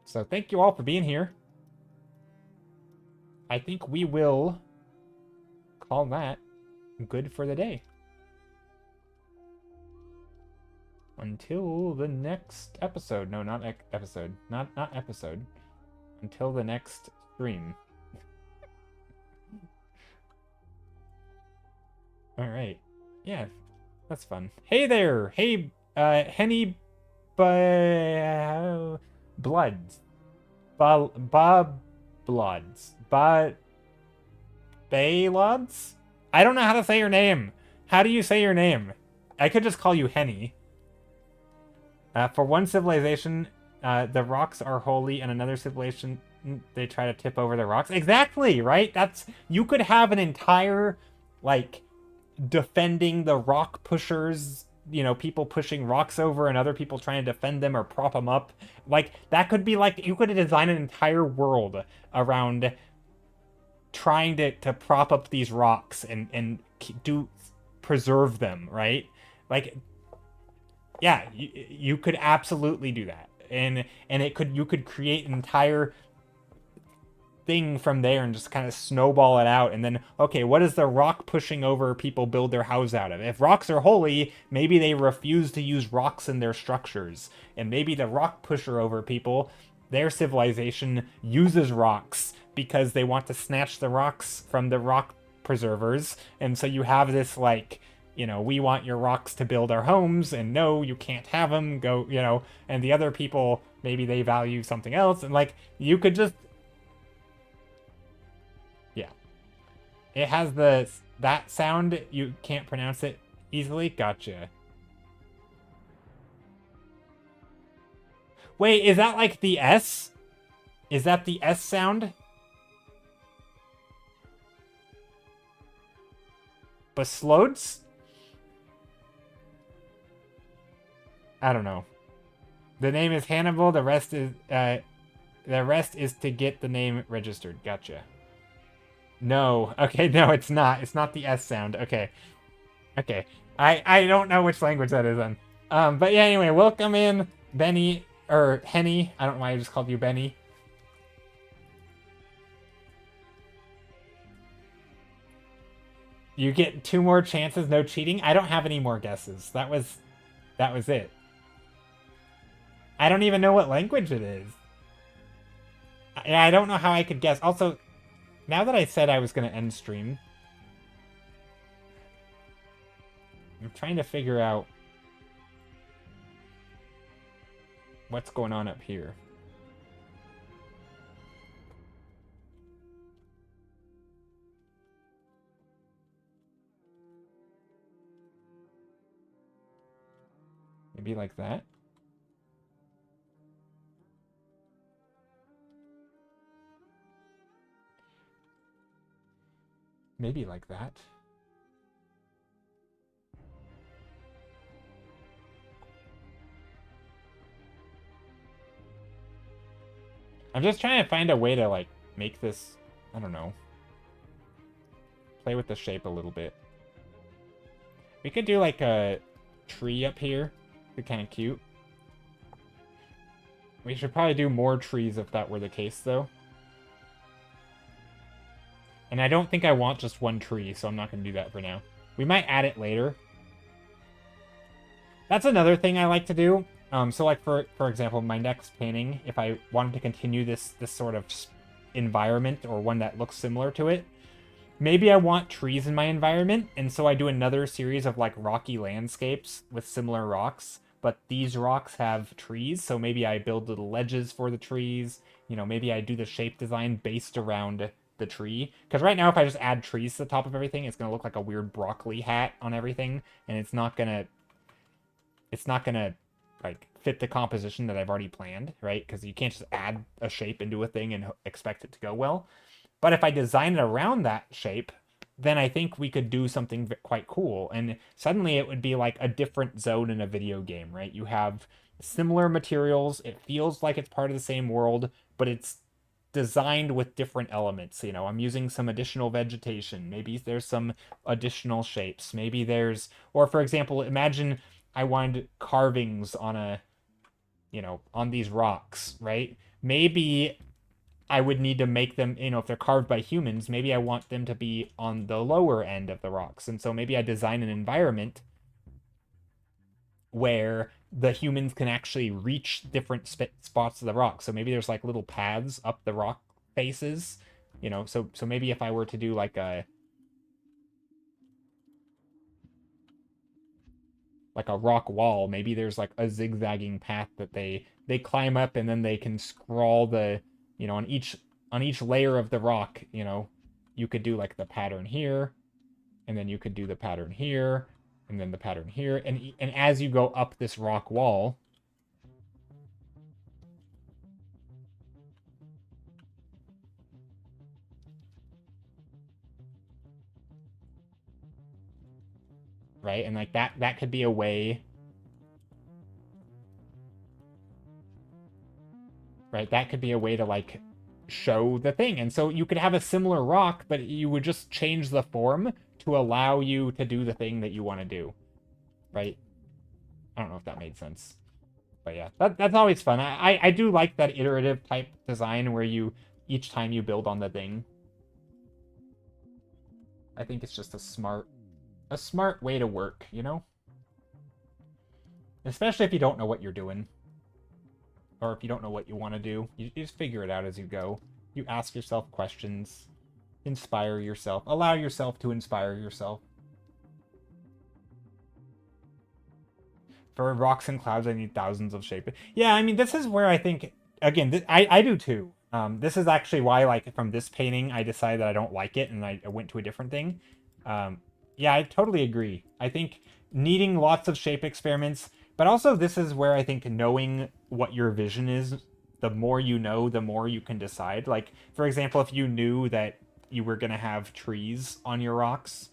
S1: So thank you all for being here. I think we will call that good for the day. Until the next episode. No, not episode. Not episode. Until the next stream. Alright. Yeah, that's fun. Hey there! Hey, Henny Bloods. Bob Bloods. Baylods? I don't know how to say your name. How do you say your name? I could just call you Henny. For one civilization, the rocks are holy, and another civilization, they try to tip over the rocks. Exactly, right? You could have an entire, like, defending the rock pushers, you know, people pushing rocks over and other people trying to defend them or prop them up. Like, that could be, like, you could design an entire world around trying to prop up these rocks and preserve them, right? Like, yeah, you could absolutely do that, and you could create an entire thing from there and just kind of snowball it out. And then, okay, what does the rock pushing over people build their house out of? If rocks are holy, maybe they refuse to use rocks in their structures, and maybe the rock pusher over people, their civilization uses rocks because they want to snatch the rocks from the rock preservers. And so you have this, like, you know, we want your rocks to build our homes, and no, you can't have them, go, you know, and the other people, maybe they value something else, and, like, you could just, yeah. It has that sound, you can't pronounce it easily, gotcha. Wait, is that like the S? Is that the S sound? Basloads? I don't know. The name is Hannibal. The rest is to get the name registered. Gotcha. No. Okay, no, it's not. It's not the S sound. Okay. Okay. I don't know which language that is in. But yeah, anyway, welcome in Benny, or Henny. I don't know why I just called you Benny. You get 2 more chances, no cheating. I don't have any more guesses. That was it. I don't even know what language it is. I don't know how I could guess. Also, now that I said I was going to end stream, I'm trying to figure out what's going on up here. Maybe like that? Maybe like that. I'm just trying to find a way to, like, make this, I don't know, play with the shape a little bit. We could do, like, a tree up here. Be kind of cute. We should probably do more trees if that were the case, though. And I don't think I want just one tree, so I'm not going to do that for now. We might add it later. That's another thing I like to do. So, like, for example, my next painting, if I wanted to continue this sort of environment, or one that looks similar to it, maybe I want trees in my environment, and so I do another series of, like, rocky landscapes with similar rocks, but these rocks have trees, so maybe I build little ledges for the trees. You know, maybe I do the shape design based around the tree. Because right now, if I just add trees to the top of everything, it's going to look like a weird broccoli hat on everything, and it's not going to, like, fit the composition that I've already planned, right? Because you can't just add a shape into a thing and expect it to go well. But if I design it around that shape, then I think we could do something quite cool. And suddenly it would be like a different zone in a video game, right? You have similar materials. It feels like it's part of the same world, but it's designed with different elements. You know, I'm using some additional vegetation. Maybe there's some additional shapes. Maybe there's, or for example, imagine I wanted carvings on a, you know, on these rocks, right? Maybe I would need to make them, you know, if they're carved by humans, maybe I want them to be on the lower end of the rocks. And so maybe I design an environment where the humans can actually reach different spots of the rock. So maybe there's like little paths up the rock faces, you know. So maybe if I were to do like a rock wall, maybe there's like a zigzagging path that they climb up, and then they can scrawl the, you know, on each layer of the rock, you know, you could do like the pattern here, and then you could do the pattern here, and then the pattern here, and as you go up this rock wall, right? And like that could be a way, right? That could be a way to like show the thing. And so you could have a similar rock, but you would just change the form to allow you to do the thing that you want to do, right? I don't know if that made sense. But yeah, that's always fun. I do like that iterative type design where you, each time you build on the thing. I think it's just a smart way to work, you know? Especially if you don't know what you're doing. Or if you don't know what you want to do. You just figure it out as you go. You ask yourself questions. Inspire yourself. Allow yourself to inspire yourself. For rocks and clouds, I need thousands of shapes. Yeah, I mean, this is where I think, again, I do too. This is actually why, like, from this painting, I decided that I don't like it, and I went to a different thing. Yeah, I totally agree. I think needing lots of shape experiments, but also this is where I think knowing what your vision is, the more you know, the more you can decide. Like, for example, if you knew that you were going to have trees on your rocks,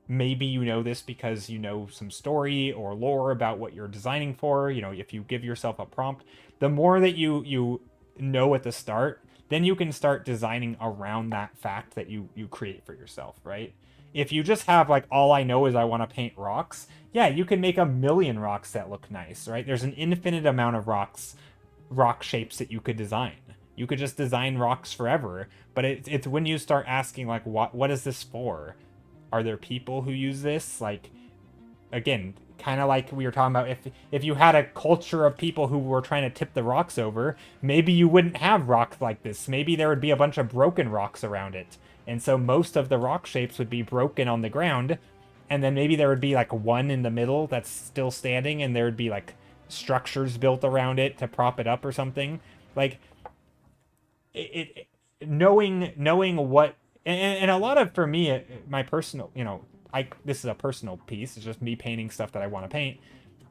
S1: maybe you know this because you know some story or lore about what you're designing for. You know, if you give yourself a prompt, the more that you know at the start, then you can start designing around that fact that you create for yourself, right? If you just have like, all I know is I want to paint rocks, yeah, you can make a million rocks that look nice, right? There's an infinite amount of rock shapes that you could design. You could just design rocks forever, but it's when you start asking like, what is this for? Are there people who use this? Like, again, kind of like we were talking about, if you had a culture of people who were trying to tip the rocks over, maybe you wouldn't have rocks like this. Maybe there would be a bunch of broken rocks around it. And so most of the rock shapes would be broken on the ground, and then maybe there would be like one in the middle that's still standing, and there would be like structures built around it to prop it up or something. Like, knowing what, and a lot of, for me, my personal, you know, this is a personal piece. It's just me painting stuff that I want to paint.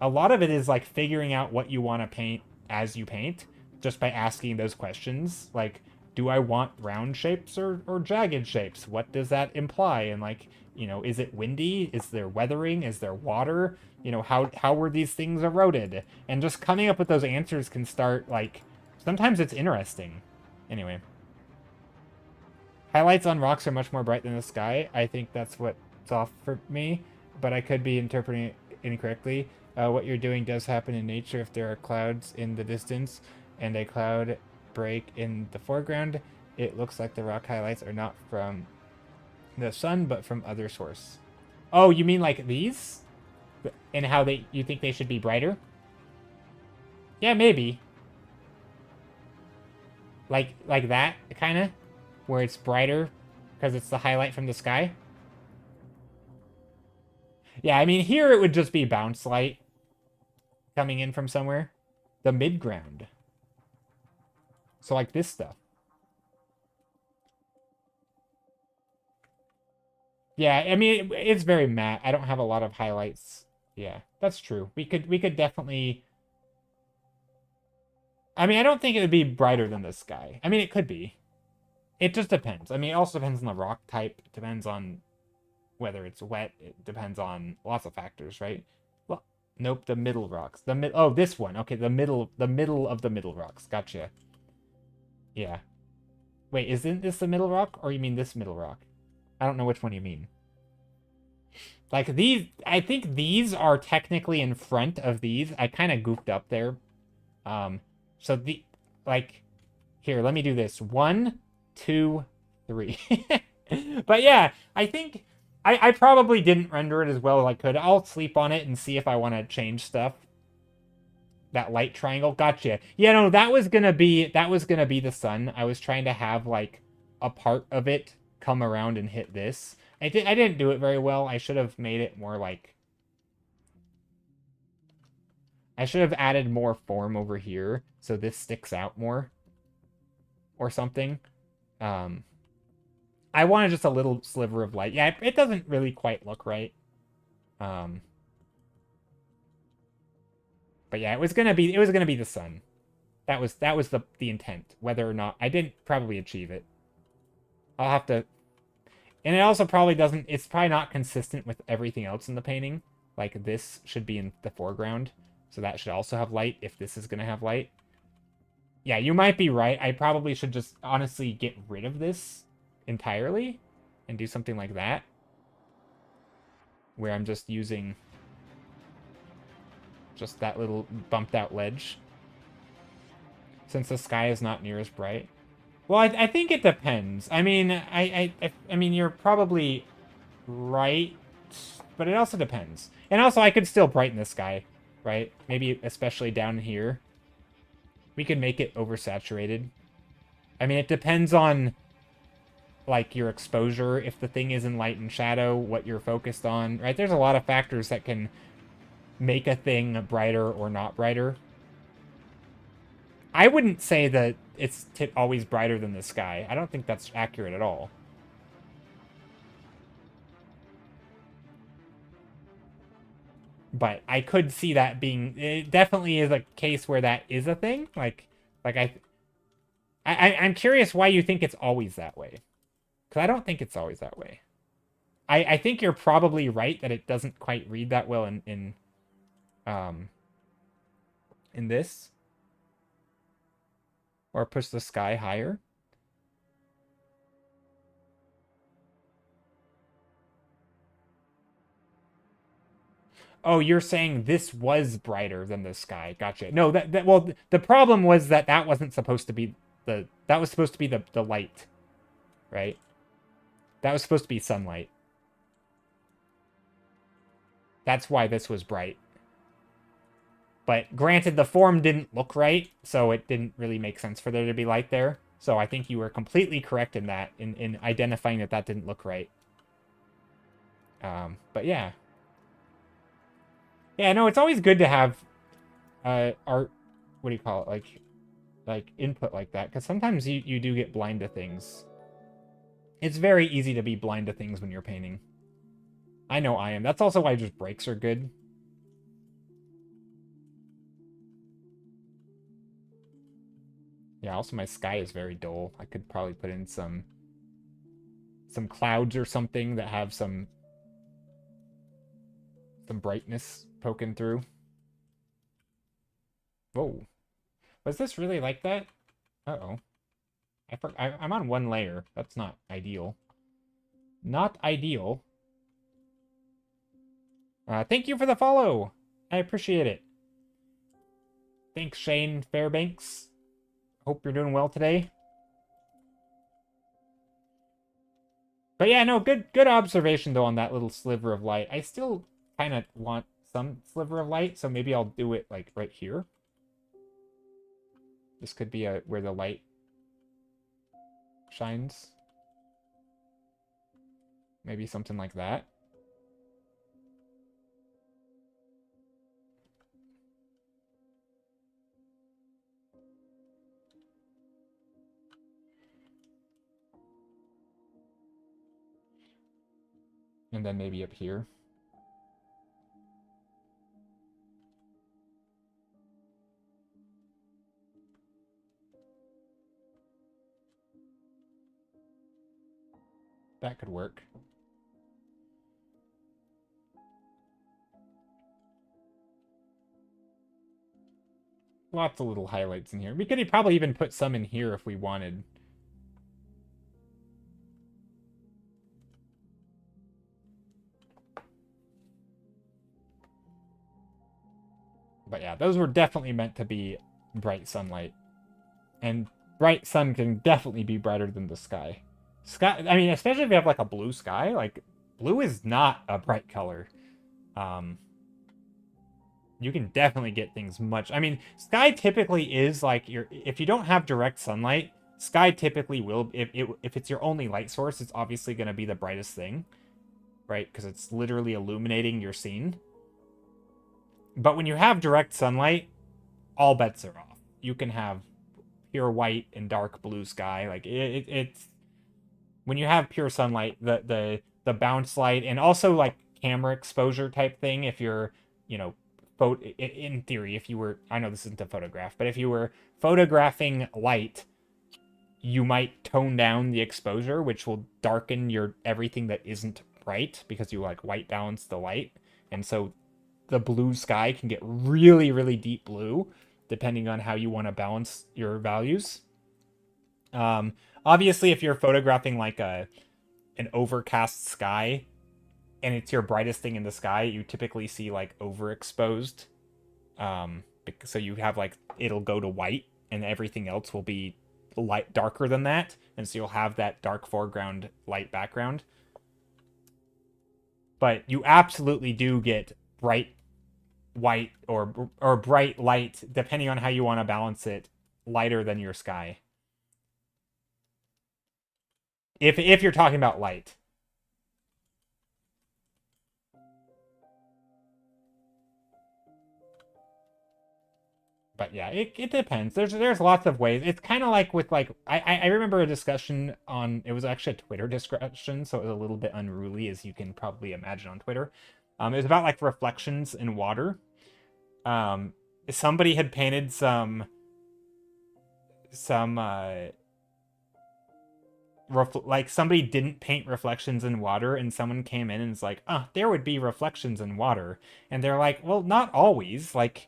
S1: A lot of it is like figuring out what you want to paint as you paint, just by asking those questions. Like, do I want round shapes or jagged shapes? What does that imply? And like, you know, is it windy? Is there weathering? Is there water? You know, how were these things eroded? And just coming up with those answers can start, like, sometimes it's interesting. Anyway. Highlights on rocks are much more bright than the sky. I think that's what's off for me, but I could be interpreting it incorrectly. What you're doing does happen in nature if there are clouds in the distance and a cloud break in the foreground. It looks like the rock highlights are not from the sun, but from other source. Oh, you mean like these? And how you think they should be brighter? Yeah, maybe. Like that, kind of? Where it's brighter because it's the highlight from the sky? Yeah, I mean, here it would just be bounce light coming in from somewhere. The midground. So like this stuff. Yeah, I mean, it's very matte. I don't have a lot of highlights. Yeah, that's true. We could definitely... I mean, I don't think it would be brighter than the sky. I mean, it could be. It just depends. I mean, it also depends on the rock type. It depends on whether it's wet. It depends on lots of factors, right? Well, nope, the middle rocks. Oh, this one. Okay, the middle of the middle rocks. Gotcha. Yeah. Wait, isn't this the middle rock? Or you mean this middle rock? I don't know which one you mean. Like these, I think these are technically in front of these. I kind of goofed up there. So the, like, here, let me do this. 1, 2, 3. But yeah, I think I probably didn't render it as well as I could. I'll sleep on it and see if I want to change stuff. That light triangle. Gotcha. Yeah, no, that was gonna be the sun. I was trying to have like a part of it come around and hit this. I didn't do it very well. I should have made it more like, I should have added more form over here so this sticks out more or something. I wanted just a little sliver of light. Yeah, it doesn't really quite look right. But yeah, it was gonna be the sun. That was the intent. Whether or not I didn't probably achieve it. I'll have to, and it also probably doesn't. It's probably not consistent with everything else in the painting. Like this should be in the foreground, so that should also have light if this is gonna have light. Yeah, you might be right. I probably should just honestly get rid of this entirely and do something like that, where I'm just using just that little bumped out ledge, since the sky is not near as bright. Well, I think it depends. I mean, I mean, you're probably right, but it also depends. And also, I could still brighten the sky, right? Maybe especially down here. We could make it oversaturated. I mean, it depends on, like, your exposure, if the thing is in light and shadow, what you're focused on, right? There's a lot of factors that can make a thing brighter or not brighter. I wouldn't say that it's always brighter than the sky. I don't think that's accurate at all. But I could see that being, it definitely is a case where that is a thing. Like I'm curious why you think it's always that way. Because I don't think it's always that way. I think you're probably right that it doesn't quite read that well in this. Or push the sky higher. Oh, you're saying this was brighter than the sky. Gotcha. No, well, the problem was that wasn't supposed to be that was supposed to be the light, right? That was supposed to be sunlight. That's why this was bright. But granted, the form didn't look right, so it didn't really make sense for there to be light there. So I think you were completely correct in that, in identifying that didn't look right. But yeah. Yeah, no, it's always good to have art, what do you call it, like input like that, because sometimes you do get blind to things. It's very easy to be blind to things when you're painting. I know I am. That's also why just breaks are good. Yeah, also my sky is very dull. I could probably put in some clouds or something that have some brightness poking through. Whoa. Was this really like that? Uh-oh. I'm on one layer. That's not ideal. Not ideal. Thank you for the follow. I appreciate it. Thanks, Shane Fairbanks. Hope you're doing well today. But yeah, no, good observation, though, on that little sliver of light. I still kind of want some sliver of light, so maybe I'll do it, like, right here. This could be where the light shines. Maybe something like that. And then maybe up here. That could work. Lots of little highlights in here. We could probably even put some in here if we wanted. But yeah, those were definitely meant to be bright sunlight. And bright sun can definitely be brighter than the sky. Sky, I mean, especially if you have like a blue sky, like blue is not a bright color. Um, you can definitely get things much. I mean, sky typically is like if you don't have direct sunlight, sky typically will if it's your only light source, it's obviously going to be the brightest thing, right? Because it's literally illuminating your scene. But when you have direct sunlight, all bets are off. You can have pure white and dark blue sky. Like it's when you have pure sunlight, the bounce light and also like camera exposure type thing. If you're, you know, in theory, if you were, I know this isn't a photograph, but if you were photographing light, you might tone down the exposure, which will darken your everything that isn't bright because you like white balance the light, and so the blue sky can get really, really deep blue depending on how you want to balance your values. Obviously, if you're photographing like an overcast sky and it's your brightest thing in the sky, you typically see like overexposed. So you have like it'll go to white and everything else will be light darker than that, and so you'll have that dark foreground, light background. But you absolutely do get bright white or bright light, depending on how you want to balance it, lighter than your sky. If you're talking about light. But yeah, it depends. There's lots of ways. It's kind of like with like I remember a discussion on, it was actually a Twitter discussion, so it was a little bit unruly, as you can probably imagine on Twitter. It was about like reflections in water. Somebody had painted some like somebody didn't paint reflections in water, and someone came in and was like, "Oh, there would be reflections in water," and they're like, "Well, not always. Like,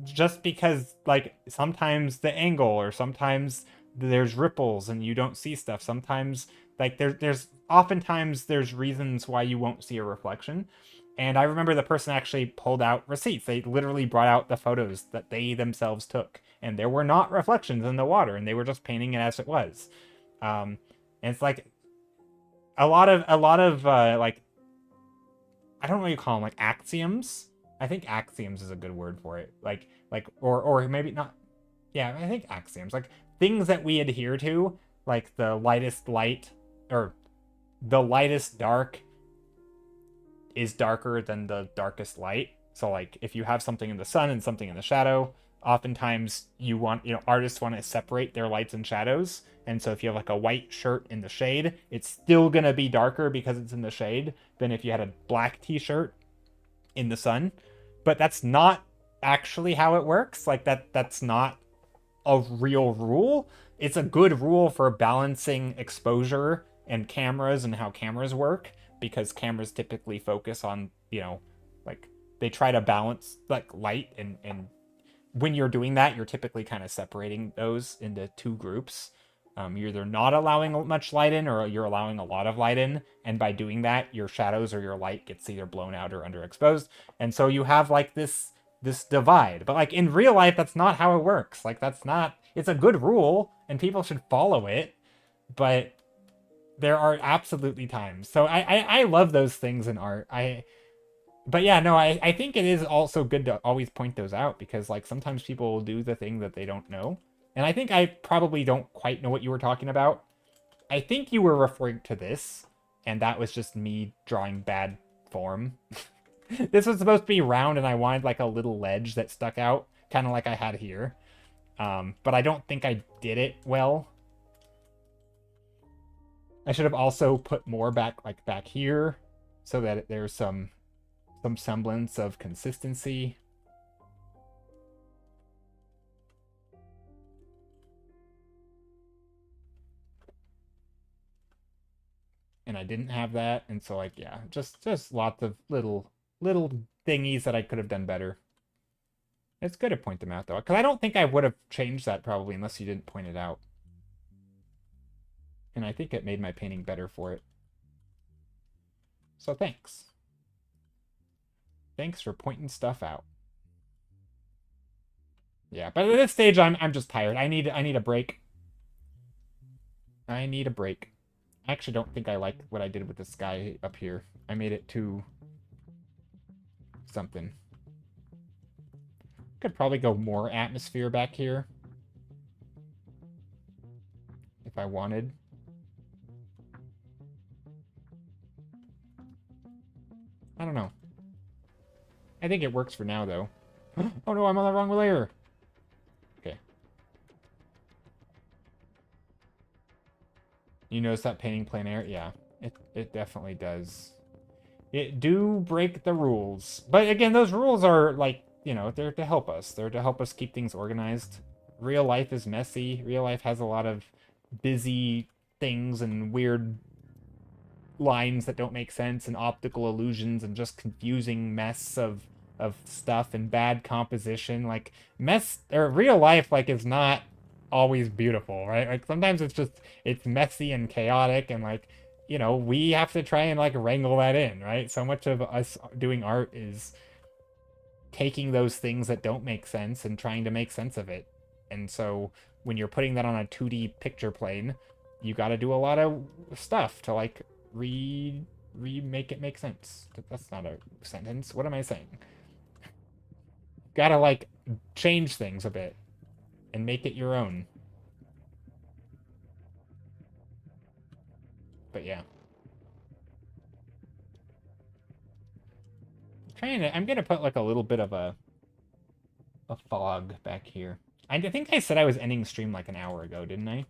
S1: just because like sometimes the angle or sometimes there's ripples and you don't see stuff. Sometimes like there's oftentimes there's reasons why you won't see a reflection." And I remember the person actually pulled out receipts. They literally brought out the photos that they themselves took, and there were not reflections in the water, and they were just painting it as it was. And it's like a lot of like, I don't know what you call them, like axioms. I think axioms is a good word for it. Like or maybe not. Yeah, I think axioms, like things that we adhere to, like the lightest light or the lightest dark is darker than the darkest light. So like if you have something in the sun and something in the shadow, oftentimes artists want to separate their lights and shadows. And so if you have like a white shirt in the shade, it's still going to be darker because it's in the shade than if you had a black t-shirt in the sun. But that's not actually how it works. Like that's not a real rule. It's a good rule for balancing exposure and cameras and how cameras work, because cameras typically focus on, like they try to balance like light, and when you're doing that, you're typically kind of separating those into two groups. You're either not allowing much light in or you're allowing a lot of light in, and by doing that, your shadows or your light gets either blown out or underexposed, and so you have like this divide. But like in real life, that's not how it works. Like that's not. It's a good rule, and people should follow it, but there are absolutely times. So I love those things in art. But yeah, no, I think it is also good to always point those out, because like sometimes people will do the thing that they don't know. And I think I probably don't quite know what you were talking about. I think you were referring to this, and that was just me drawing bad form. This was supposed to be round, and I wanted like a little ledge that stuck out, kind of like I had here. But I don't think I did it well. I should have also put more back here, so that there's some semblance of consistency. And I didn't have that, and so like yeah, just lots of little thingies that I could have done better. It's good to point them out though, because I don't think I would have changed that probably unless you didn't point it out. And I think it made my painting better for it. So thanks. Thanks for pointing stuff out. Yeah, but at this stage, I'm just tired. I need a break. I need a break. I actually don't think I like what I did with the sky up here. I made it too something. Could probably go more atmosphere back here if I wanted. I don't know. I think it works for now, though. Oh no, I'm on the wrong layer. Okay. You notice that painting plein air? Yeah, it definitely does. It do break the rules. But again, those rules are like, you know, they're to help us. They're to help us keep things organized. Real life is messy. Real life has a lot of busy things and weird lines that don't make sense and optical illusions and just confusing mess of stuff and bad composition. Like mess or real life like is not always beautiful, right? Like sometimes it's messy and chaotic and like, you know, we have to try and like wrangle that in, right? So much of us doing art is taking those things that don't make sense and trying to make sense of it. And so when you're putting that on a 2D picture plane, you got to do a lot of stuff to like remake it make sense. That's not a sentence. What am I saying? Got to like change things a bit and make it your own. But yeah. I'm gonna put like a little bit of a fog back here. I think I said I was ending stream like an hour ago, didn't I?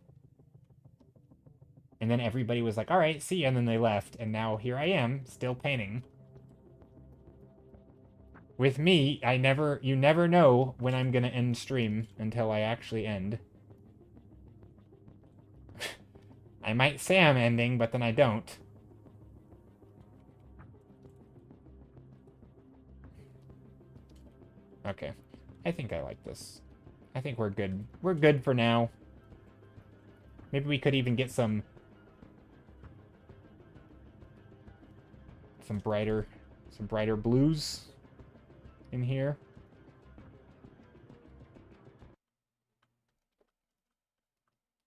S1: And then everybody was like, all right, see ya, and then they left, and now here I am, still painting. With me, you never know when I'm gonna end stream until I actually end. I might say I'm ending, but then I don't. Okay. I think I like this. I think we're good. We're good for now. Maybe we could even get some brighter blues in here.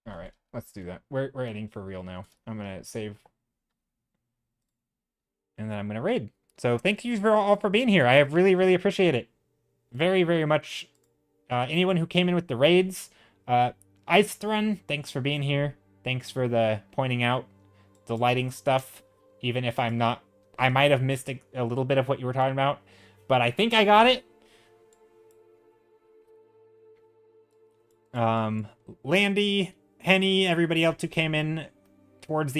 S1: All right, let's do that. We're editing for real now. I'm gonna save, and then I'm gonna raid. So thank you all for being here. I really appreciate it. Very, very much. Anyone who came in with the raids, Ice Thrun, thanks for being here. Thanks for the pointing out the lighting stuff. Even if I'm not, I might have missed a little bit of what you were talking about, but I think I got it. Landy, Henny, everybody else who came in towards the end.